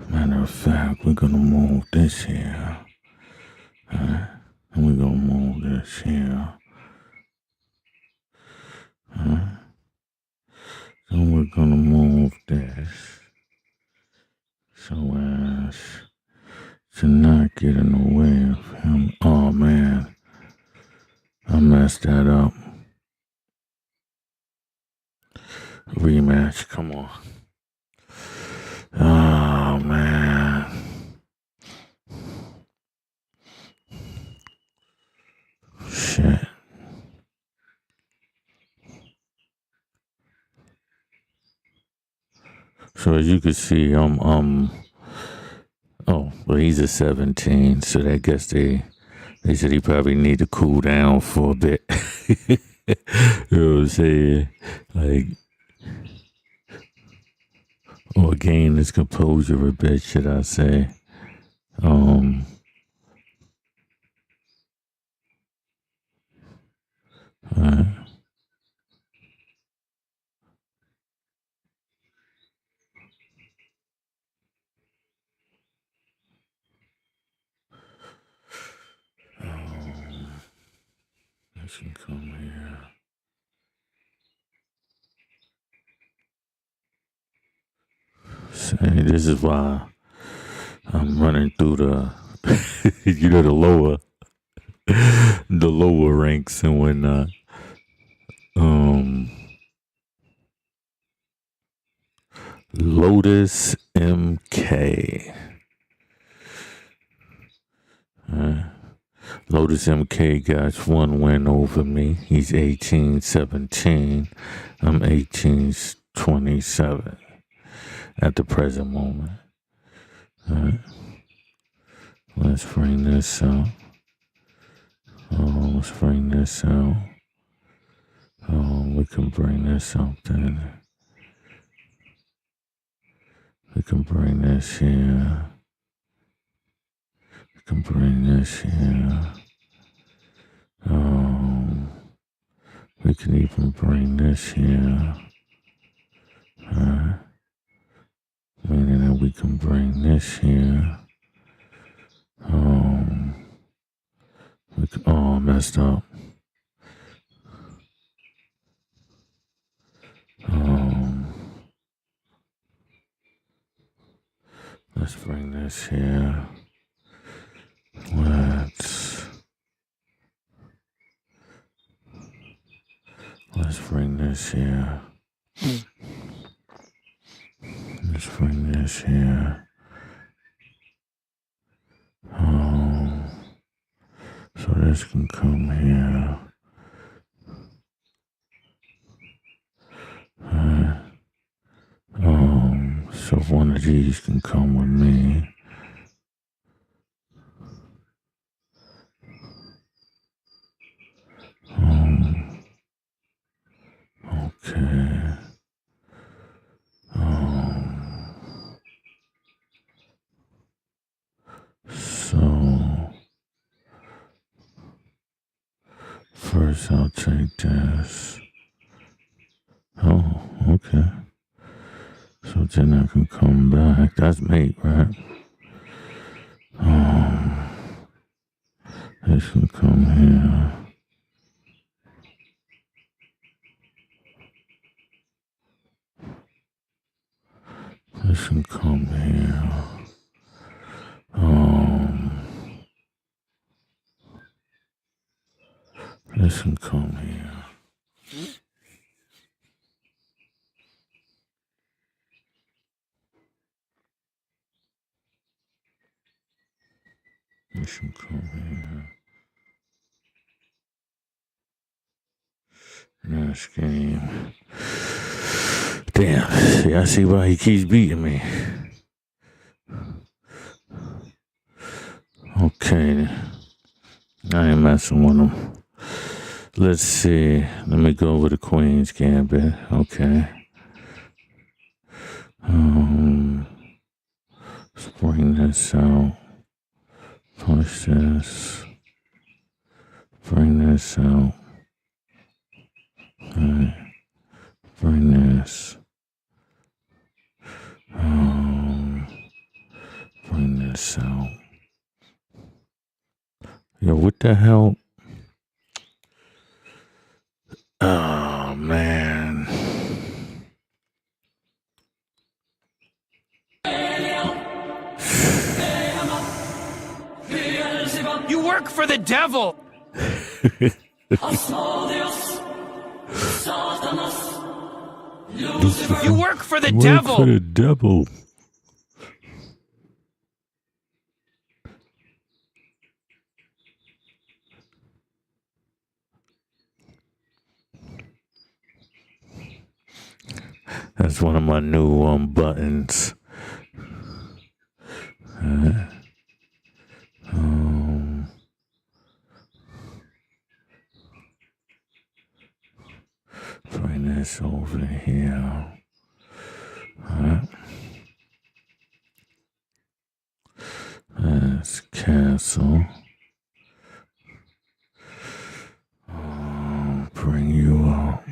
Matter of fact, we're gonna move this here. And we're gonna move this here. And we're gonna move this so as to not get in the way of him. Oh man. I messed that up. Rematch, come on. Oh, man. Shit. So as you can see, oh, well, he's a 17, so I guess they said he probably need to cool down for a bit. You know what I'm saying? Like, or gain his composure a bit, should I say? Let's come here. Say, this is why I'm running through the, the lower ranks and whatnot. Lotus MK. Lotus MK got one win over me. He's 18-17. I'm 18-27 at the present moment. Let's bring this out. Let's bring this out. We can bring this out then. We can bring this here. We can bring this here. We can even bring this here. Meaning that we can bring this here. Oh, messed up. Let's bring this here. Let's bring this here. Let's bring this here. So this can come here. So one of these can come with me. Okay. So first I'll take this. Oh, okay. So then I can come back. That's mate, right? This can come here. This can come here. This can come here. This can come here. Nice game. Damn. See, I see why he keeps beating me. Okay. I ain't messing with him. Let's see. Let me go with the Queen's Gambit. Okay. Let's bring this out. Push this. Bring this out. Alright. Bring this. Bring this out. Yo, what the hell? Oh, man. You work for the devil! You work for the Work devil. for the devil. That's one of my new buttons. Bring this over here. Let's cancel. Bring you up.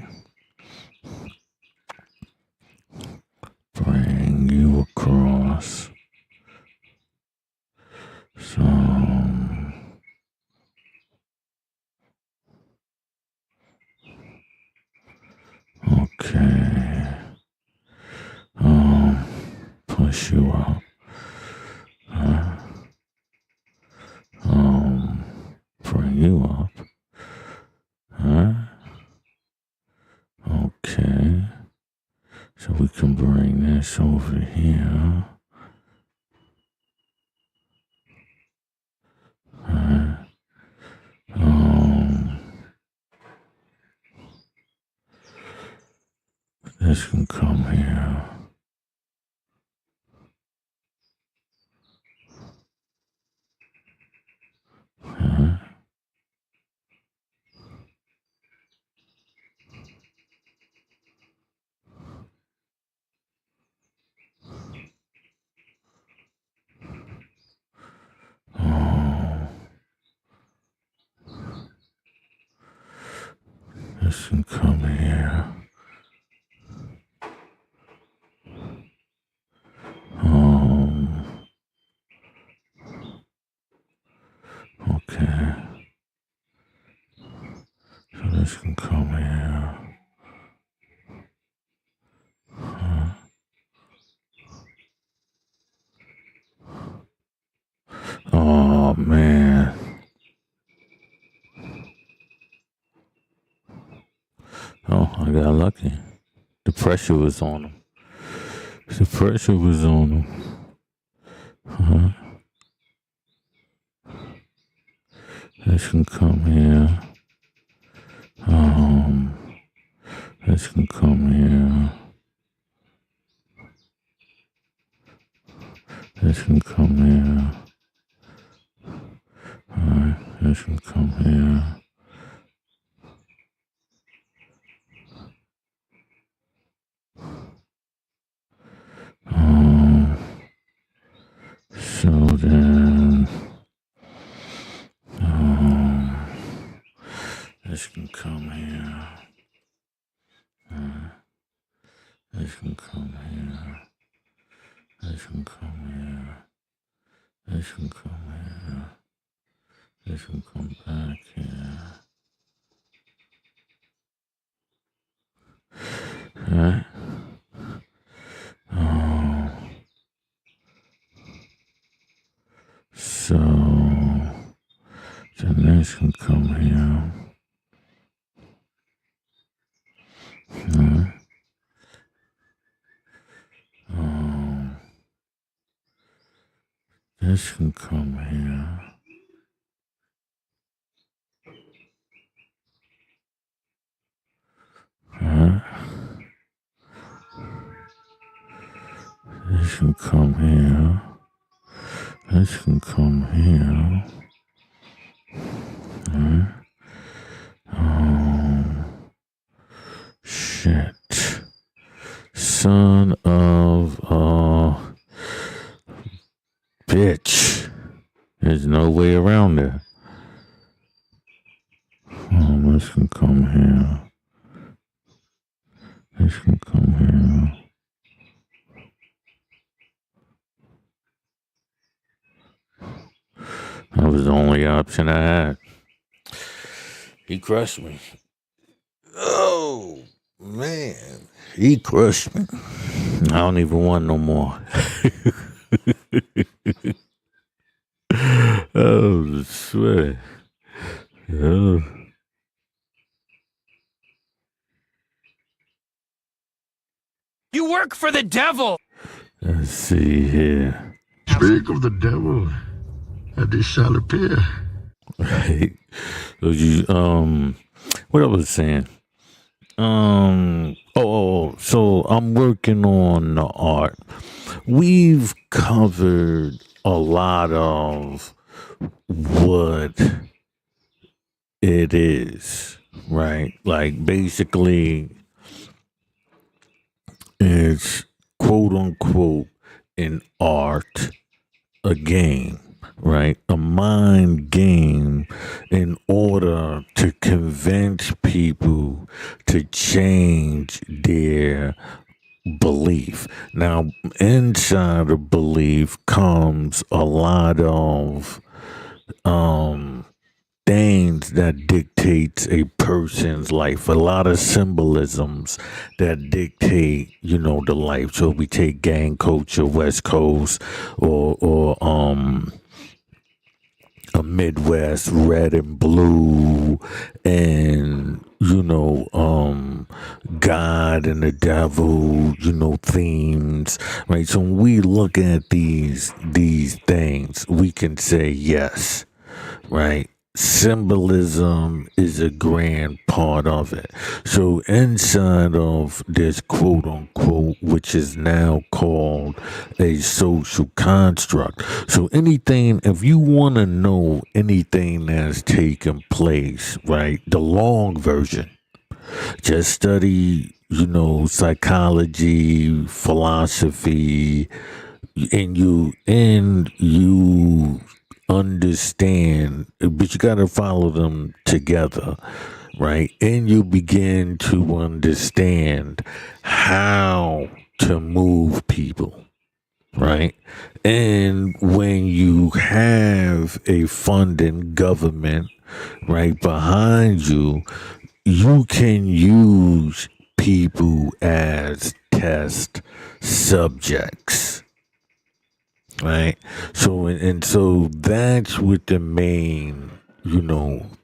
Bring you across. So, okay. Push you up. Bring you up. Okay. So we can bring this over here. This can come here. This can come here. Okay. So this can come here. Oh, man. Oh, I got lucky. The pressure was on him. The pressure was on him. This can come here. This can come here. This can come here. This can come here. So then, this can come here. This can come here. This can come here. This can come here. This can come back here. Right? So then this can come here. This can come here. This can come here. This can come here. Shit. Son of a bitch. There's no way around it. This can come here. This can come here. That was the only option I had. He crushed me. Oh, man. He crushed me. I don't even want no more. Oh, swear. Oh. work for the devil. Let's see here. Speak of the devil, and it shall appear. Right. So you, what I was saying. So I'm working on the art. We've covered a lot of what it is, right? Like basically it's quote unquote an art, a game, right? A mind game in order to convince people to change their belief. Now, inside of belief comes a lot of things that dictates a person's life, a lot of symbolisms that dictate, the life. So we take gang culture, West Coast, or a Midwest, red and blue, and God and the devil, themes, right? So when we look at these things, we can say yes, right? Symbolism is a grand part of it. So inside of this quote unquote, which is now called a social construct. So anything, if you want to know anything that's taken place, right? The long version, just study, psychology, philosophy, and you understand, but you got to follow them together, right? And you begin to understand how to move people, right? And when you have a funding government right behind you, you can use people as test subjects, right? So so that's what the main,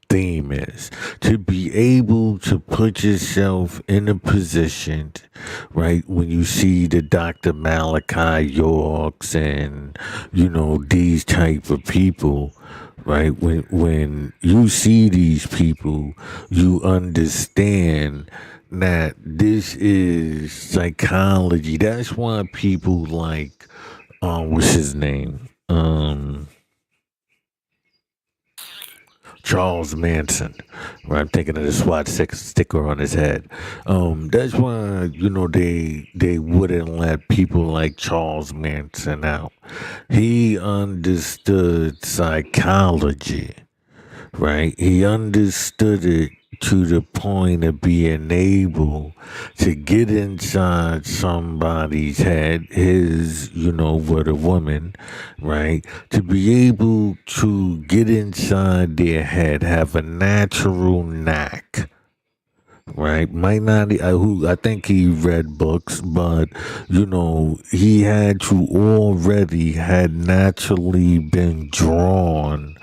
theme is, to be able to put yourself in a position, right? When you see the Dr. Malachi Yorks and, these type of people, right? When you see these people, you understand that this is psychology. That's why people like, what's his name? Charles Manson, right? I'm thinking of the SWAT sticker on his head. That's why, they wouldn't let people like Charles Manson out. He understood psychology, right? He understood it to the point of being able to get inside somebody's head, with a woman, right? To be able to get inside their head, have a natural knack, right? Might not, I think he read books, but, he had to already had naturally been drawn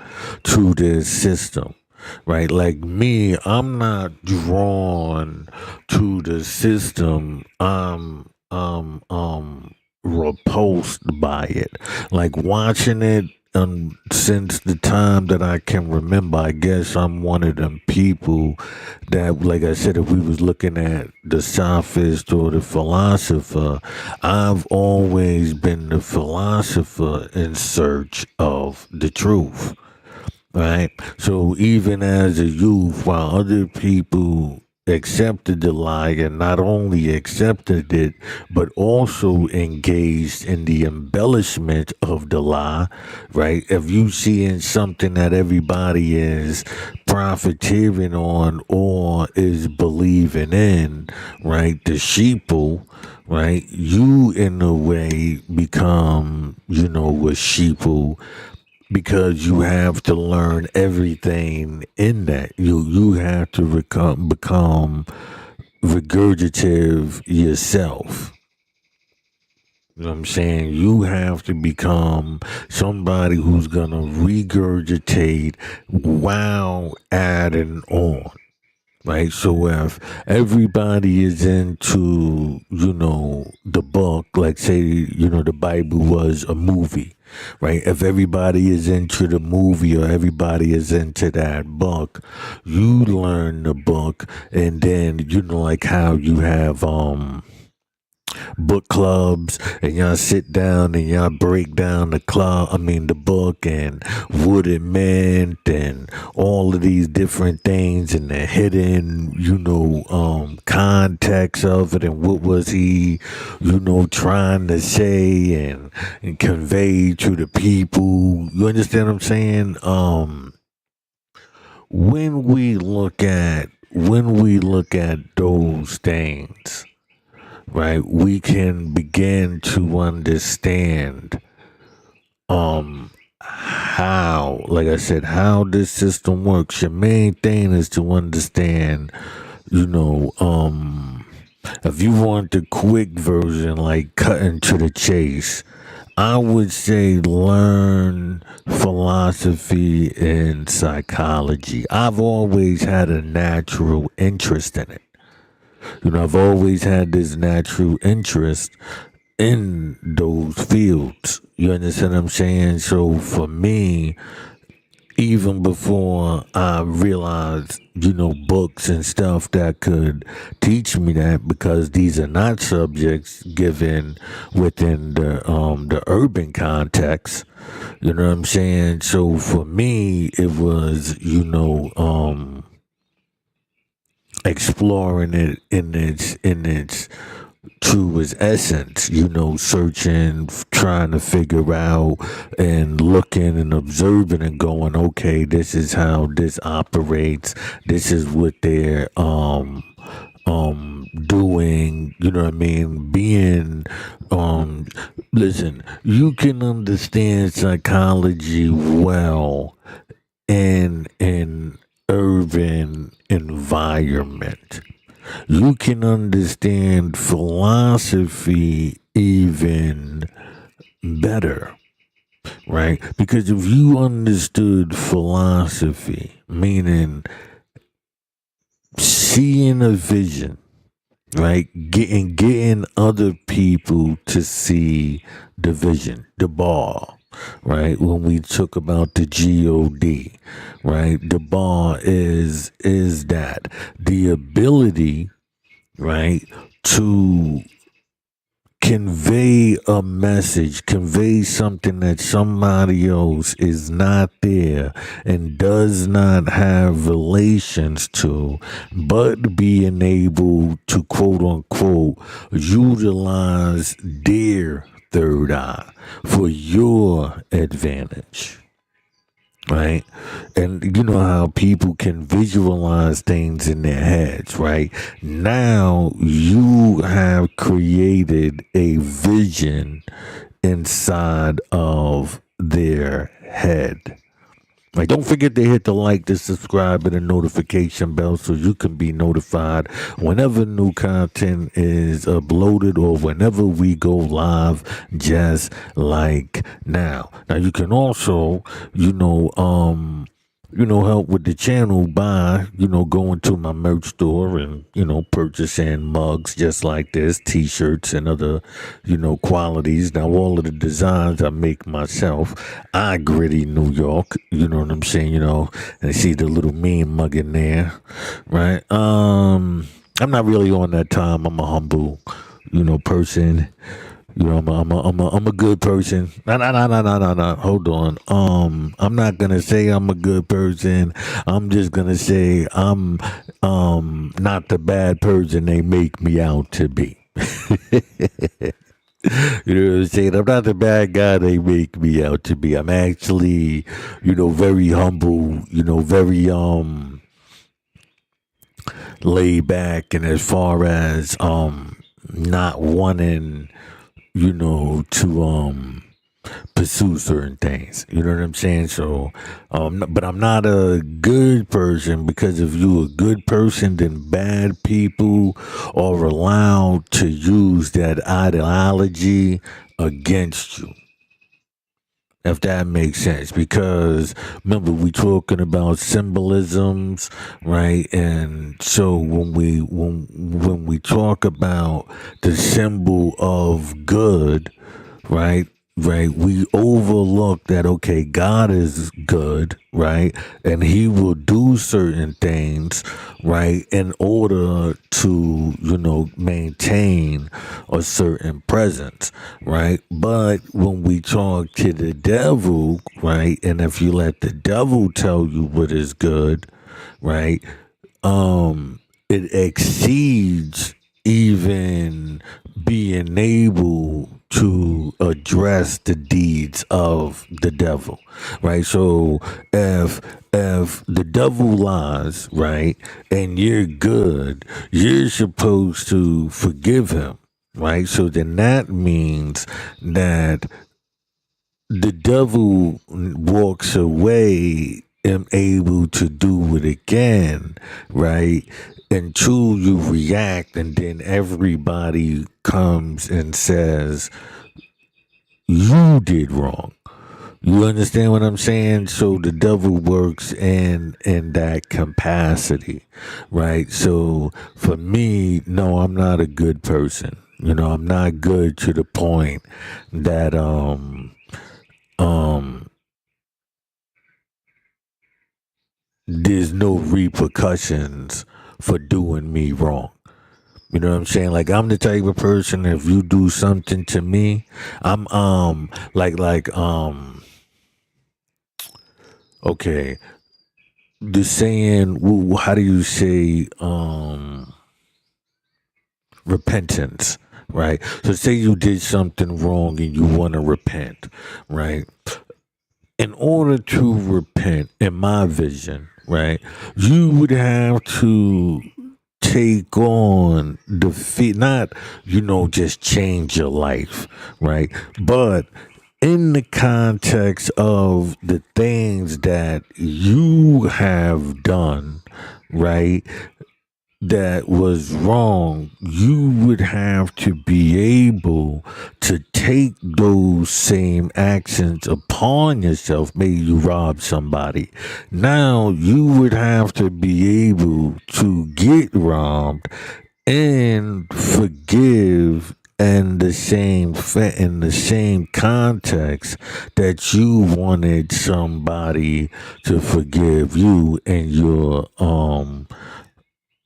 to this system, right? Like me, I'm not drawn to the system. I'm repulsed by it. Like watching it, since the time that I can remember. I guess I'm one of them people that, like I said, if we was looking at the sophist or the philosopher, I've always been the philosopher in search of the truth, right? So even as a youth, while other people accepted the lie, and not only accepted it, but also engaged in the embellishment of the lie, right? If you seeing something that everybody is profiteering on or is believing in, right? The sheeple, right? You in a way become, a sheeple, because you have to learn everything in that. You have to become regurgitative yourself. You know what I'm saying? You have to become somebody who's gonna regurgitate while adding on. right? So if everybody is into, the book, like say, the Bible was a movie, right? If everybody is into the movie or everybody is into that book, you learn the book, and then, like how you have, book clubs, and y'all sit down and y'all break down the book, and what it meant, and all of these different things, and the hidden, context of it, and what was he, trying to say, and convey to the people. You understand what I'm saying? When we look at those things, right, we can begin to understand how, like I said, how this system works. Your main thing is to understand, you know, if you want the quick version, like cutting to the chase, I would say learn philosophy and psychology. I've always had a natural interest in it. I've always had this natural interest in those fields. You understand what I'm saying? So for me, even before I realized, books and stuff that could teach me that, because these are not subjects given within the urban context. You know what I'm saying? So for me, it was, exploring it in its truest essence, searching, trying to figure out, and looking and observing and going, okay, this is how this operates. This is what they're doing, what I mean? Being listen, you can understand psychology well in an urban environment. You can understand philosophy even better, right? Because if you understood philosophy, meaning seeing a vision, right? Getting other people to see the vision, the bar, right? When we talk about the G.O.D, right? The bar is that the ability, right, to convey a message, convey something that somebody else is not there and does not have relations to, but being able to, quote unquote, utilize their third eye for your advantage. Right? And you know how people can visualize things in their heads, right? Now you have created a vision inside of their head. Like, don't forget to hit the like, the subscribe, and the notification bell so you can be notified whenever new content is uploaded or whenever we go live, just like now. Now, you can also, help with the channel by, going to my merch store and, purchasing mugs just like this, t-shirts and other, qualities. Now, all of the designs I make myself. I gritty New York, you know what I'm saying, and see the little mean mug in there, right? I'm not really on that time. I'm a humble, person. I'm a good person. No. Hold on. I'm not gonna say I'm a good person. I'm just gonna say I'm not the bad person they make me out to be. You know what I'm saying? I'm not the bad guy they make me out to be. I'm actually, very humble, very laid back, and as far as not wanting, to pursue certain things. You know what I'm saying? So, but I'm not a good person, because if you're a good person, then bad people are allowed to use that ideology against you. if that makes sense. Because remember, we talking about symbolisms, right? And so when we talk about the symbol of good, right? Right, we overlook that, okay, God is good, right? And he will do certain things, right, in order to, maintain a certain presence, right? But when we talk to the devil, right, and if you let the devil tell you what is good, right, it exceeds even being able to address the deeds of the devil, right? So if the devil lies, right, and you're good, you're supposed to forgive him, right? So then that means that the devil walks away and able to do it again, right? Until you react, and then everybody comes and says, you did wrong. You understand what I'm saying? So the devil works in that capacity, right? So for me, no, I'm not a good person. I'm not good to the point that um there's no repercussions for doing me wrong. You know what I'm saying? Like, I'm the type of person, if you do something to me, I'm okay, the saying, how do you say repentance, right? So say you did something wrong and you want to repent, right? In order to repent, in my vision, right, you would have to take on defeat, not, just change your life, right? But in the context of the things that you have done, right, that was wrong, you would have to be able to take those same actions upon yourself. Maybe you robbed somebody. Now you would have to be able to get robbed and forgive in the same context that you wanted somebody to forgive you in your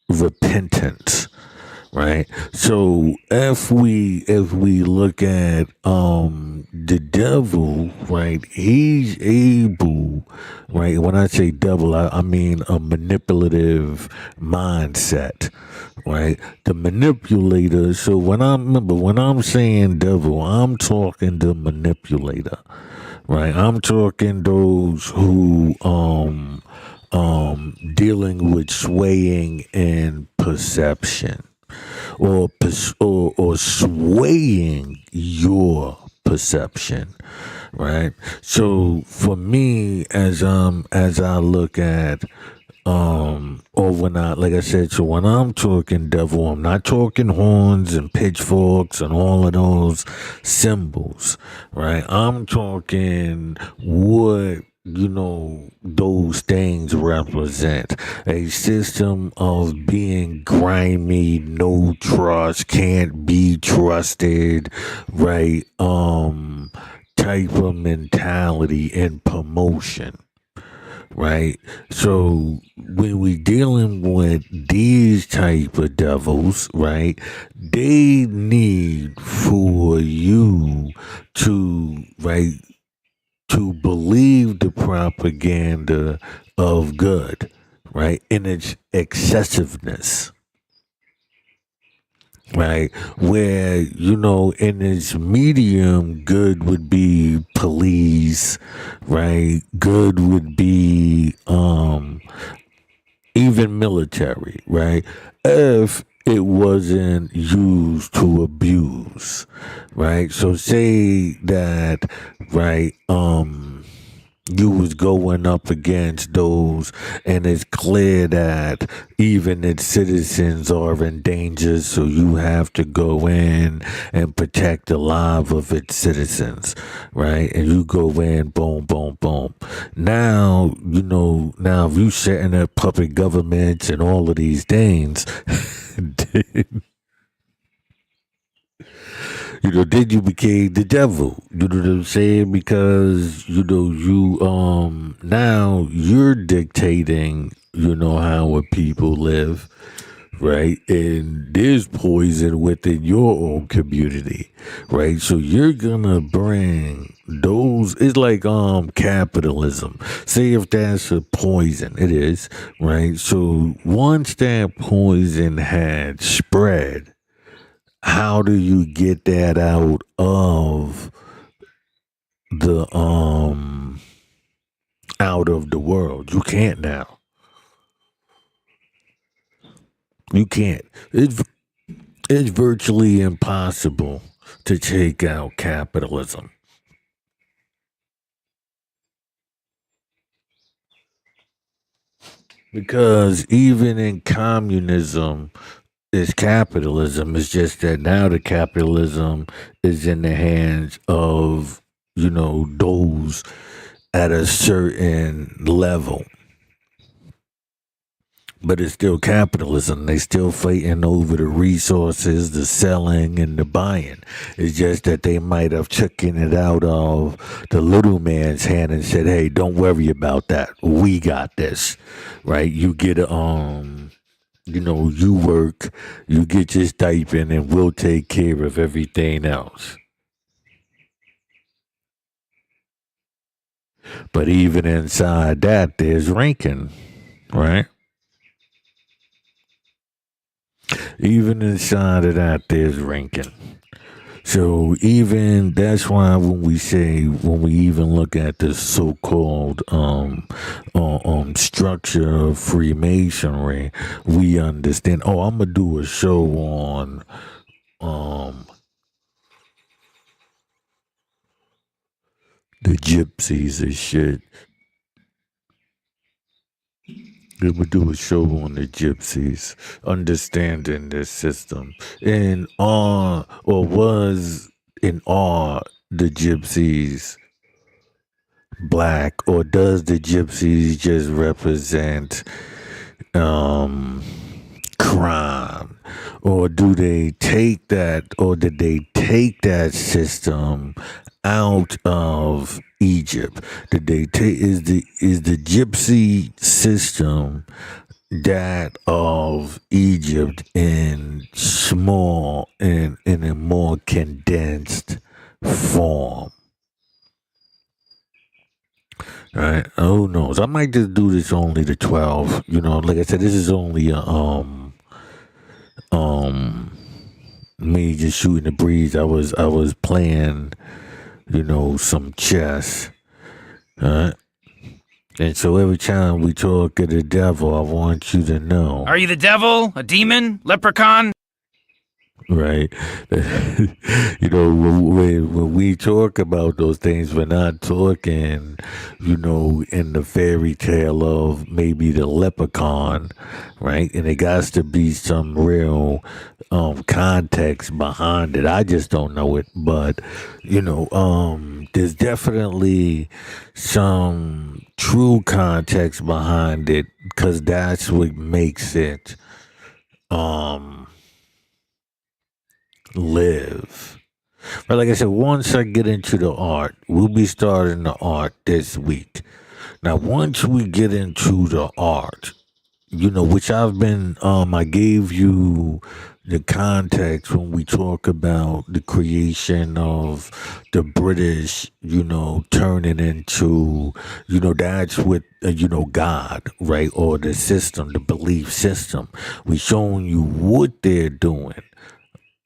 repentance, right? So if we look at the devil, right, he's able, right, when I say devil, I mean a manipulative mindset, right? The manipulator. So when I'm saying devil, I'm talking the manipulator, right? I'm talking those who dealing with swaying and perception, or swaying your perception, right? So for me, as I look at or when I, like I said, so when I'm talking devil, I'm not talking horns and pitchforks and all of those symbols, right? I'm talking what those things represent: a system of being grimy, no trust, can't be trusted, right? Type of mentality and promotion, right? So when we dealing with these type of devils, right, they need for you to, right, to believe the propaganda of good, right, in its excessiveness, right? Where, in its medium, good would be police, right? Good would be even military, right? If it wasn't used to abuse, right? So say that, right? you was going up against those, and it's clear that even its citizens are in danger, so you have to go in and protect the lives of its citizens, right? And you go in, boom, boom, boom. Now, now if you setting up puppet governments and all of these things, then you became the devil. You know what I'm saying? Because, now you're dictating, how a people live, right? And there's poison within your own community, right? So you're gonna bring those, it's like capitalism. Say if that's a poison, it is, right? So once that poison had spread, how do you get that the out of the world? You can't now. You can't. It's virtually impossible to take out capitalism. Because even in communism, it's capitalism. It's just that now the capitalism is in the hands of, those at a certain level. But it's still capitalism. They still fighting over the resources, the selling and the buying. It's just that they might have taken it out of the little man's hand and said, "Hey, don't worry about that. We got this." Right? You get you work, you get your stipend, and we'll take care of everything else. But even inside that, there's ranking, right? Even inside of that, there's ranking. So even that's why when we even look at the so-called structure of Freemasonry, we understand. Oh, I'm gonna do a show on um the gypsies and shit. We would do a show on the gypsies, understanding their system, and or was in awe the gypsies black, or does the gypsies just represent um crime, or do they take that, or did they take that system out of Egypt? Did they take, is the gypsy system that of Egypt in small, in a more condensed form? Right? Who knows? I might just do this only to 12. Like I said, this is only a um me just shooting the breeze. I was playing, some chess. Right? And so every time we talk of the devil, I want you to know. Are you the devil? A demon? Leprechaun? Right. When we talk about those things, we're not talking, in the fairy tale of maybe the leprechaun, right? And it got to be some real context behind it. I just don't know it, but there's definitely some true context behind it, because that's what makes it live. But like I said, once I get into the art, we'll be starting the art this week. Now, once we get into the art, which I gave you the context when we talk about the creation of the British, turning into, that's with, God, right? Or the system, the belief system. We showing you what they're doing.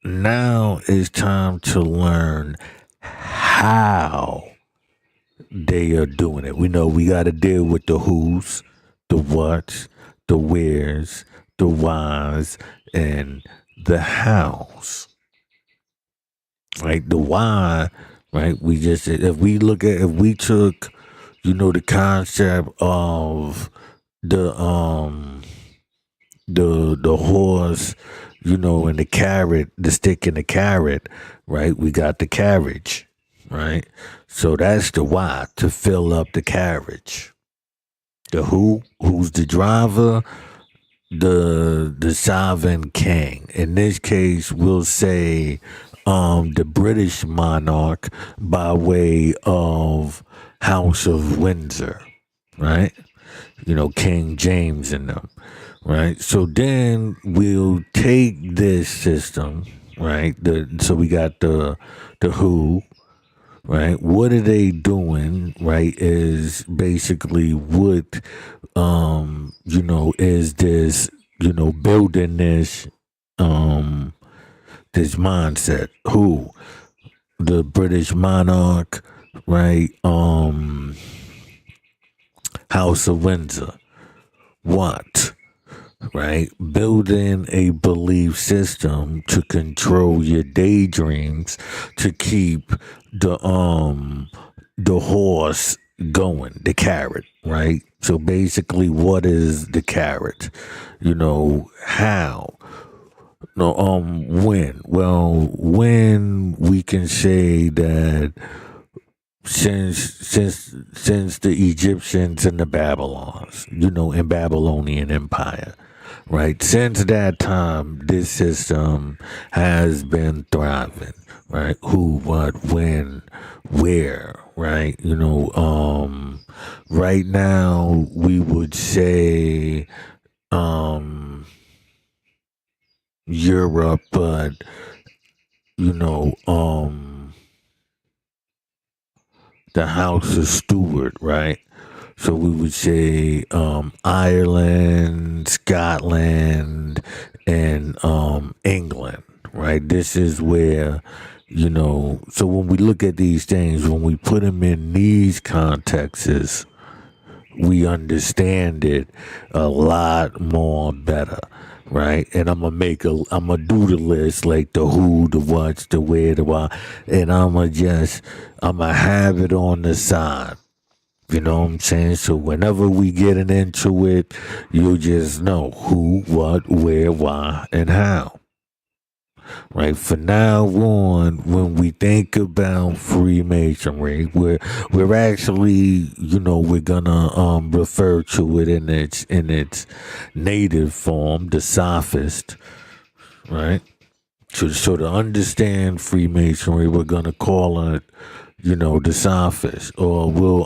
Now it's time to learn how they are doing it. We know we got to deal with the who's, the what's, the where's, the why's, and the how's. Right? The why, right? If we took, the concept of the the horse, and the carrot, the stick and the carrot, right? We got the carriage, right? So that's the why, to fill up the carriage. The who's the driver? The sovereign king. In this case, we'll say the British monarch by way of House of Windsor, right? King James and them, right? So then we'll take this system, right? So we got the who, right? What are they doing, right? Is basically what is this, building this mindset. Who? The British monarch, right? House of Windsor. What? Right? Building a belief system to control your daydreams, to keep the horse going, the carrot, right? So basically, what is the carrot? How? No, when? Well, when we can say that since the Egyptians and the Babylons, in Babylonian Empire, right? Since that time, this system has been thriving, right? Who, what, when, where, right? Right now we would say Europe, but the House of Stewart, right? So we would say Ireland, Scotland, and England, right? This is where, so when we look at these things, when we put them in these contexts, we understand it a lot more better, right? And I'm gonna do the list, like the who, the what's, the where, the why, and I'm gonna have it on the side. You know what I'm saying? So whenever we getting into it, you'll just know who, what, where, why, and how. Right? For now on, when we think about Freemasonry, we're actually, we're gonna refer to it in its native form, the sophist, right? So to understand Freemasonry, we're gonna call it, the sophist, or we'll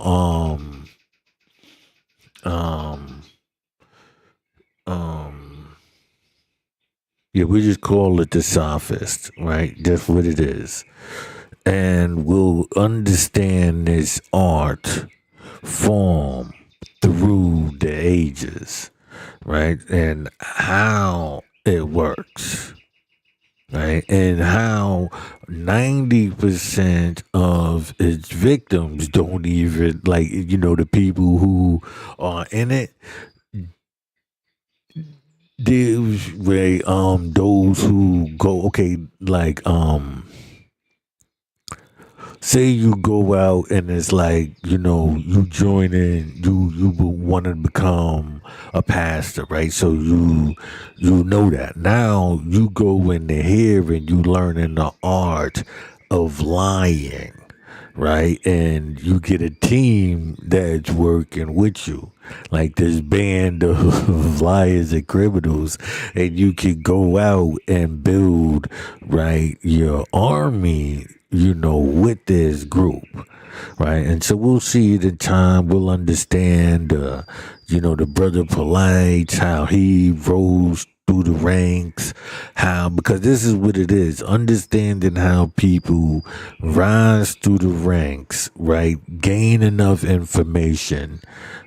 yeah, we just call it the sophist, right? That's what it is. And we'll understand this art form through the ages, right? And how it works, right? And how 90% of its victims don't even, like, the people who are in it, those who go, okay, like say you go out and it's like, you join in, you want to become a pastor, right? So you know that now you go in here and you learning the art of lying, right? And you get a team that's working with you, like this band of liars and criminals, and you can go out and build, right, your army, with this group, right? And so we'll see it in time. We'll understand, the brother Polite, how he rose through the ranks, because this is what it is, understanding how people rise through the ranks, right? Gain enough information,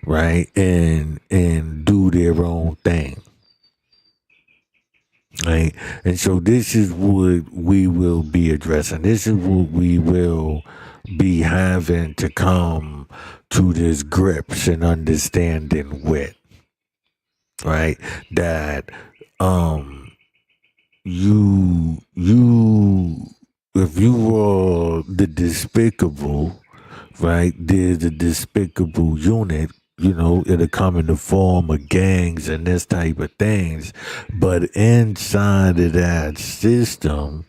right? And do their own thing. Right. And so this is what we will be addressing. This is what we will be having to come to this grips and understanding with. Right. That you if you are the despicable, right? There's a despicable unit, it'll come in the form of gangs and this type of things. But inside of that system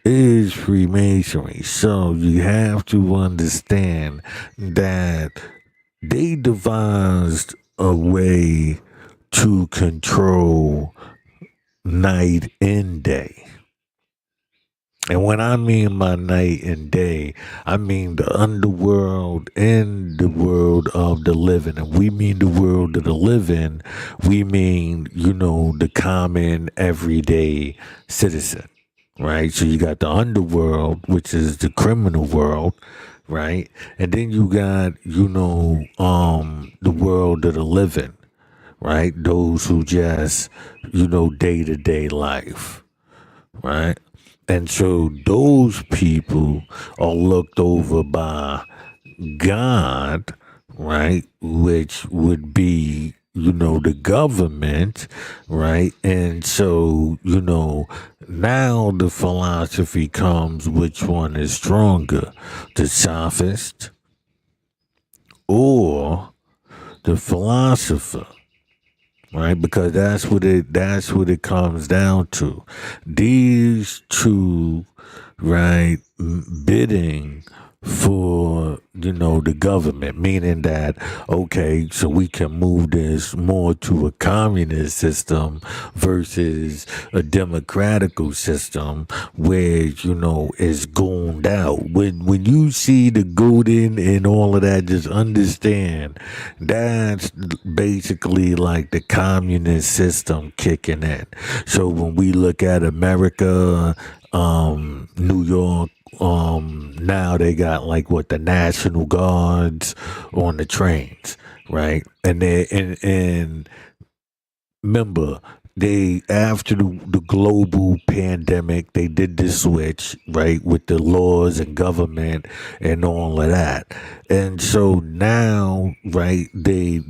is Freemasonry. So you have to understand that they devised a way to control night and day. And when I mean by night and day, I mean the underworld and the world of the living. And we mean the world of the living, we mean, the common everyday citizen, right? So you got the underworld, which is the criminal world, right? And then you got, the world of the living, right? Those who just, day to day life, right? And so those people are looked over by God, right? Which would be, the government, right? And so, now the philosophy comes, which one is stronger, the sophist or the philosopher? Right, because that's what it comes down to. These two, right, bidding for the government, meaning that, okay, so we can move this more to a communist system versus a democratical system where it's gooned out. When you see the G.O.D and all of that, just understand that's basically like the communist system kicking in. So when we look at America, New York, now they got like what, the National Guards on the trains, right? And and remember, they, after the global pandemic, they did the switch, right, with the laws and government and all of that. And so now, right, they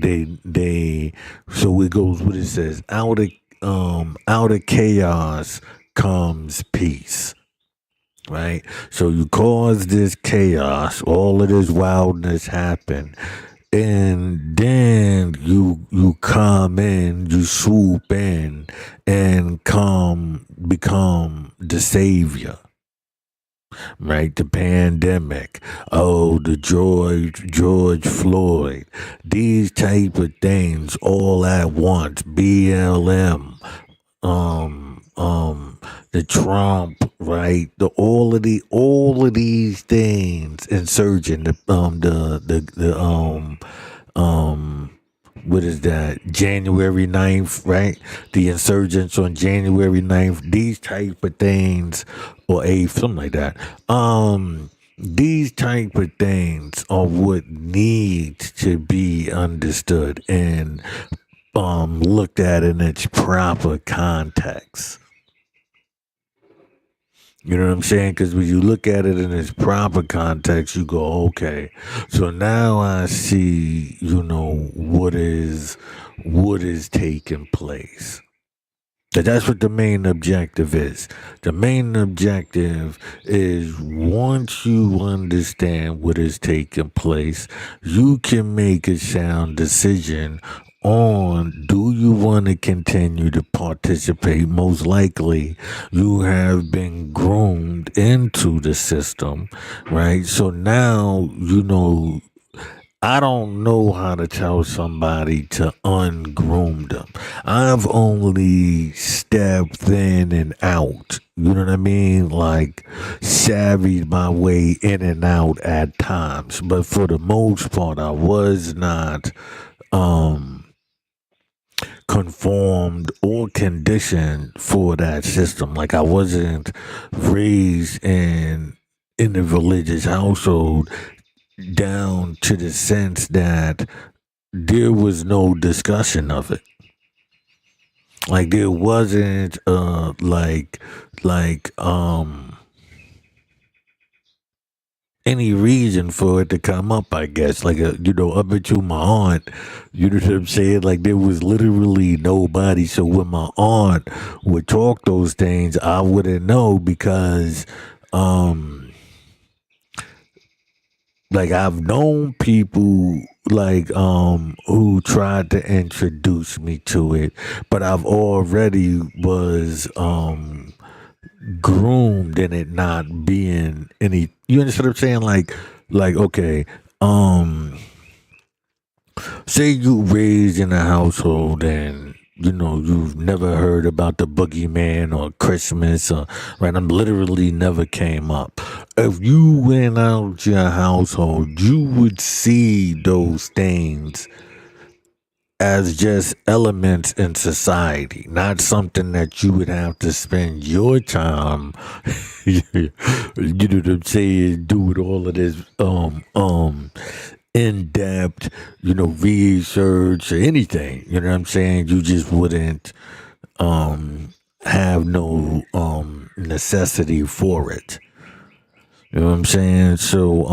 so it goes what it says, out of chaos comes peace. Right? So you cause this chaos, all of this wildness happen, and then you come in, you swoop in and become the savior. Right? The pandemic. Oh, the George Floyd. These type of things all at once. BLM. The Trump, right? All of these things, insurgent, what is that? January 9th, right? The insurgents on January 9th, these type of things, or 8th, something like that. These type of things are what needs to be understood and looked at in its proper context. You know what I'm saying? Because when you look at it in its proper context, you go, okay, so now I see, what is taking place. That's what the main objective is. The main objective is, once you understand what is taking place, you can make a sound decision on, do you want to continue to participate? Most likely you have been groomed into the system, right? So now, I don't know how to tell somebody to ungroom them. I've only stepped in and out. You know what I mean? Like, savvied my way in and out at times. But for the most part, I was not conformed or conditioned for that system. Like, I wasn't raised in a religious household, down to the sense that there was no discussion of it. Like, there wasn't any reason for it to come up, I guess. Like, up until my aunt, you know what I'm saying? Like, there was literally nobody. So when my aunt would talk those things, I wouldn't know, because like I've known people like who tried to introduce me to it, but I've already was groomed in it not being any, you understand what I'm saying? Like okay, say you raised in a household and you've never heard about the boogeyman or Christmas or right. I'm literally never came up. If you went out your household, you would see those things as just elements in society, not something that you would have to spend your time, you know what I'm saying, doing all of this in-depth, research or anything. You know what I'm saying? You just wouldn't have no necessity for it. You know what I'm saying? So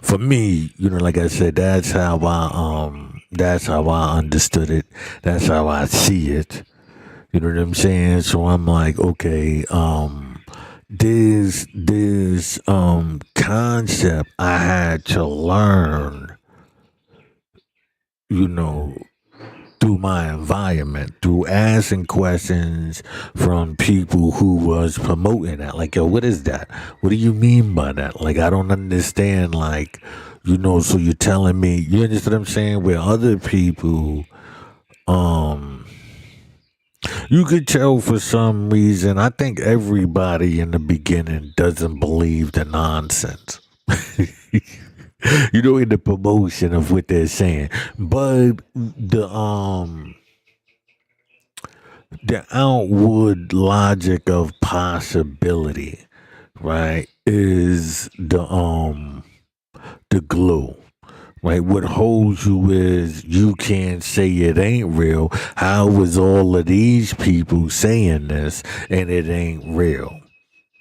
for me, like I said, that's how I understood it. That's how I see it. You know what I'm saying? So I'm like, okay, this concept I had to learn, through my environment, through asking questions from people who was promoting that. Like, yo, what is that? What do you mean by that? Like, I don't understand. Like, so you're telling me, you understand what I'm saying? Where other people, you could tell for some reason, I think everybody in the beginning doesn't believe the nonsense. In the promotion of what they're saying. But the outward logic of possibility, right, is the glue. Right, what holds you is you can't say it ain't real. How is all of these people saying this and it ain't real?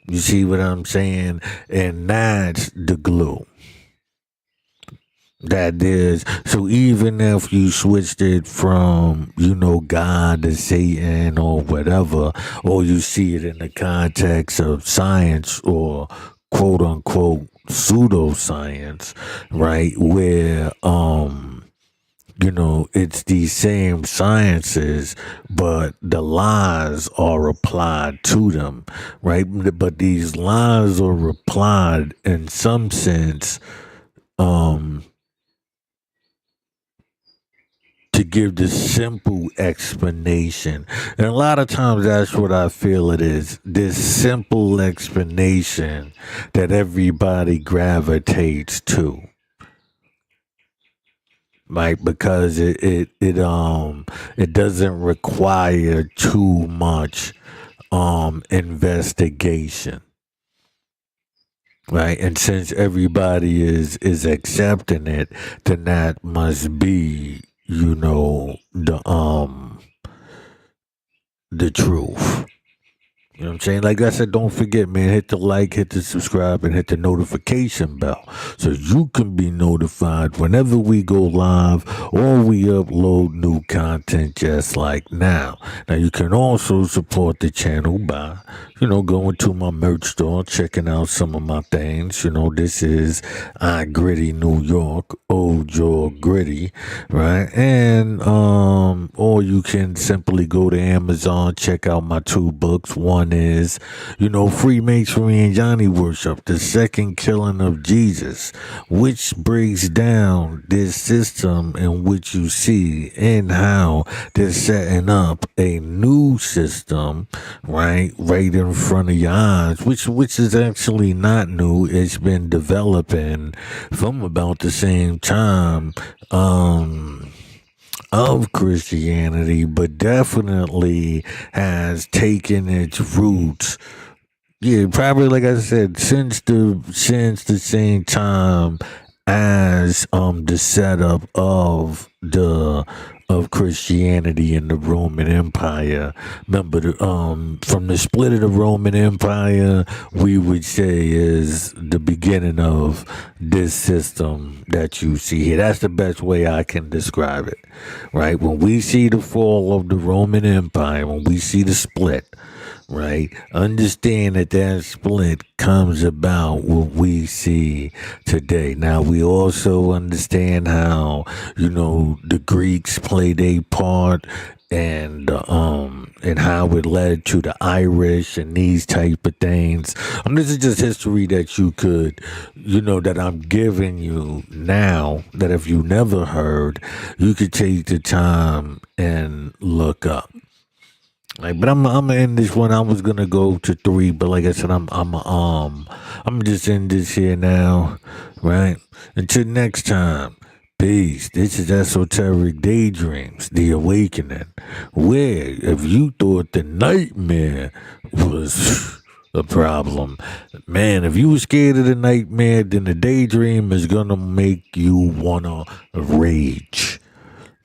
You see what I'm saying? And that's the glue. That is, so even if you switched it from, God to Satan or whatever, or you see it in the context of science or quote unquote pseudoscience, right? Where, it's these same sciences, but the lies are applied to them, right? But these lies are applied in some sense, to give the simple explanation. And a lot of times that's what I feel it is. This simple explanation that everybody gravitates to. Like, because it doesn't require too much investigation. Right. And since everybody is accepting it, then that must be, the truth. You know what I'm saying? Like I said, don't forget, man, hit the like, hit the subscribe, and hit the notification bell so you can be notified whenever we go live or we upload new content just like now. Now, you can also support the channel by, going to my merch store, checking out some of my things. This is I Gritty New York, Old Jaw Gritty, right? And, or you can simply go to Amazon, check out my 2 books. One is, Freemasonry and Johnny Worship, the second killing of Jesus, which breaks down this system in which you see and how they're setting up a new system, right in front of your eyes, which is actually not new. It's been developing from about the same time of Christianity, but definitely has taken its roots. Yeah, probably like I said, since the same time as the setup of Christianity in the Roman Empire. Remember, from the split of the Roman Empire, we would say is the beginning of this system that you see here. That's the best way I can describe it, right? When we see the fall of the Roman Empire, when we see the split, right? Understand that split comes about what we see today. Now, we also understand how, the Greeks played a part and how it led to the Irish and these type of things. This is just history that you could, that I'm giving you now, that if you never heard, you could take the time and look up. But I'm gonna end this one. I was gonna go to 3, but like I said, I'm just end this here now, right? Until next time. Peace. This is Esoteric Daydreams, The Awakening, where if you thought the nightmare was a problem, man, if you were scared of the nightmare, then the daydream is gonna make you wanna rage.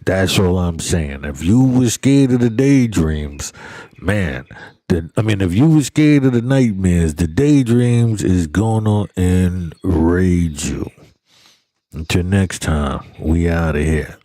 That's all I'm saying. If you were scared of the daydreams, man, if you were scared of the nightmares, the daydreams is gonna enrage you. Until next time, we out of here.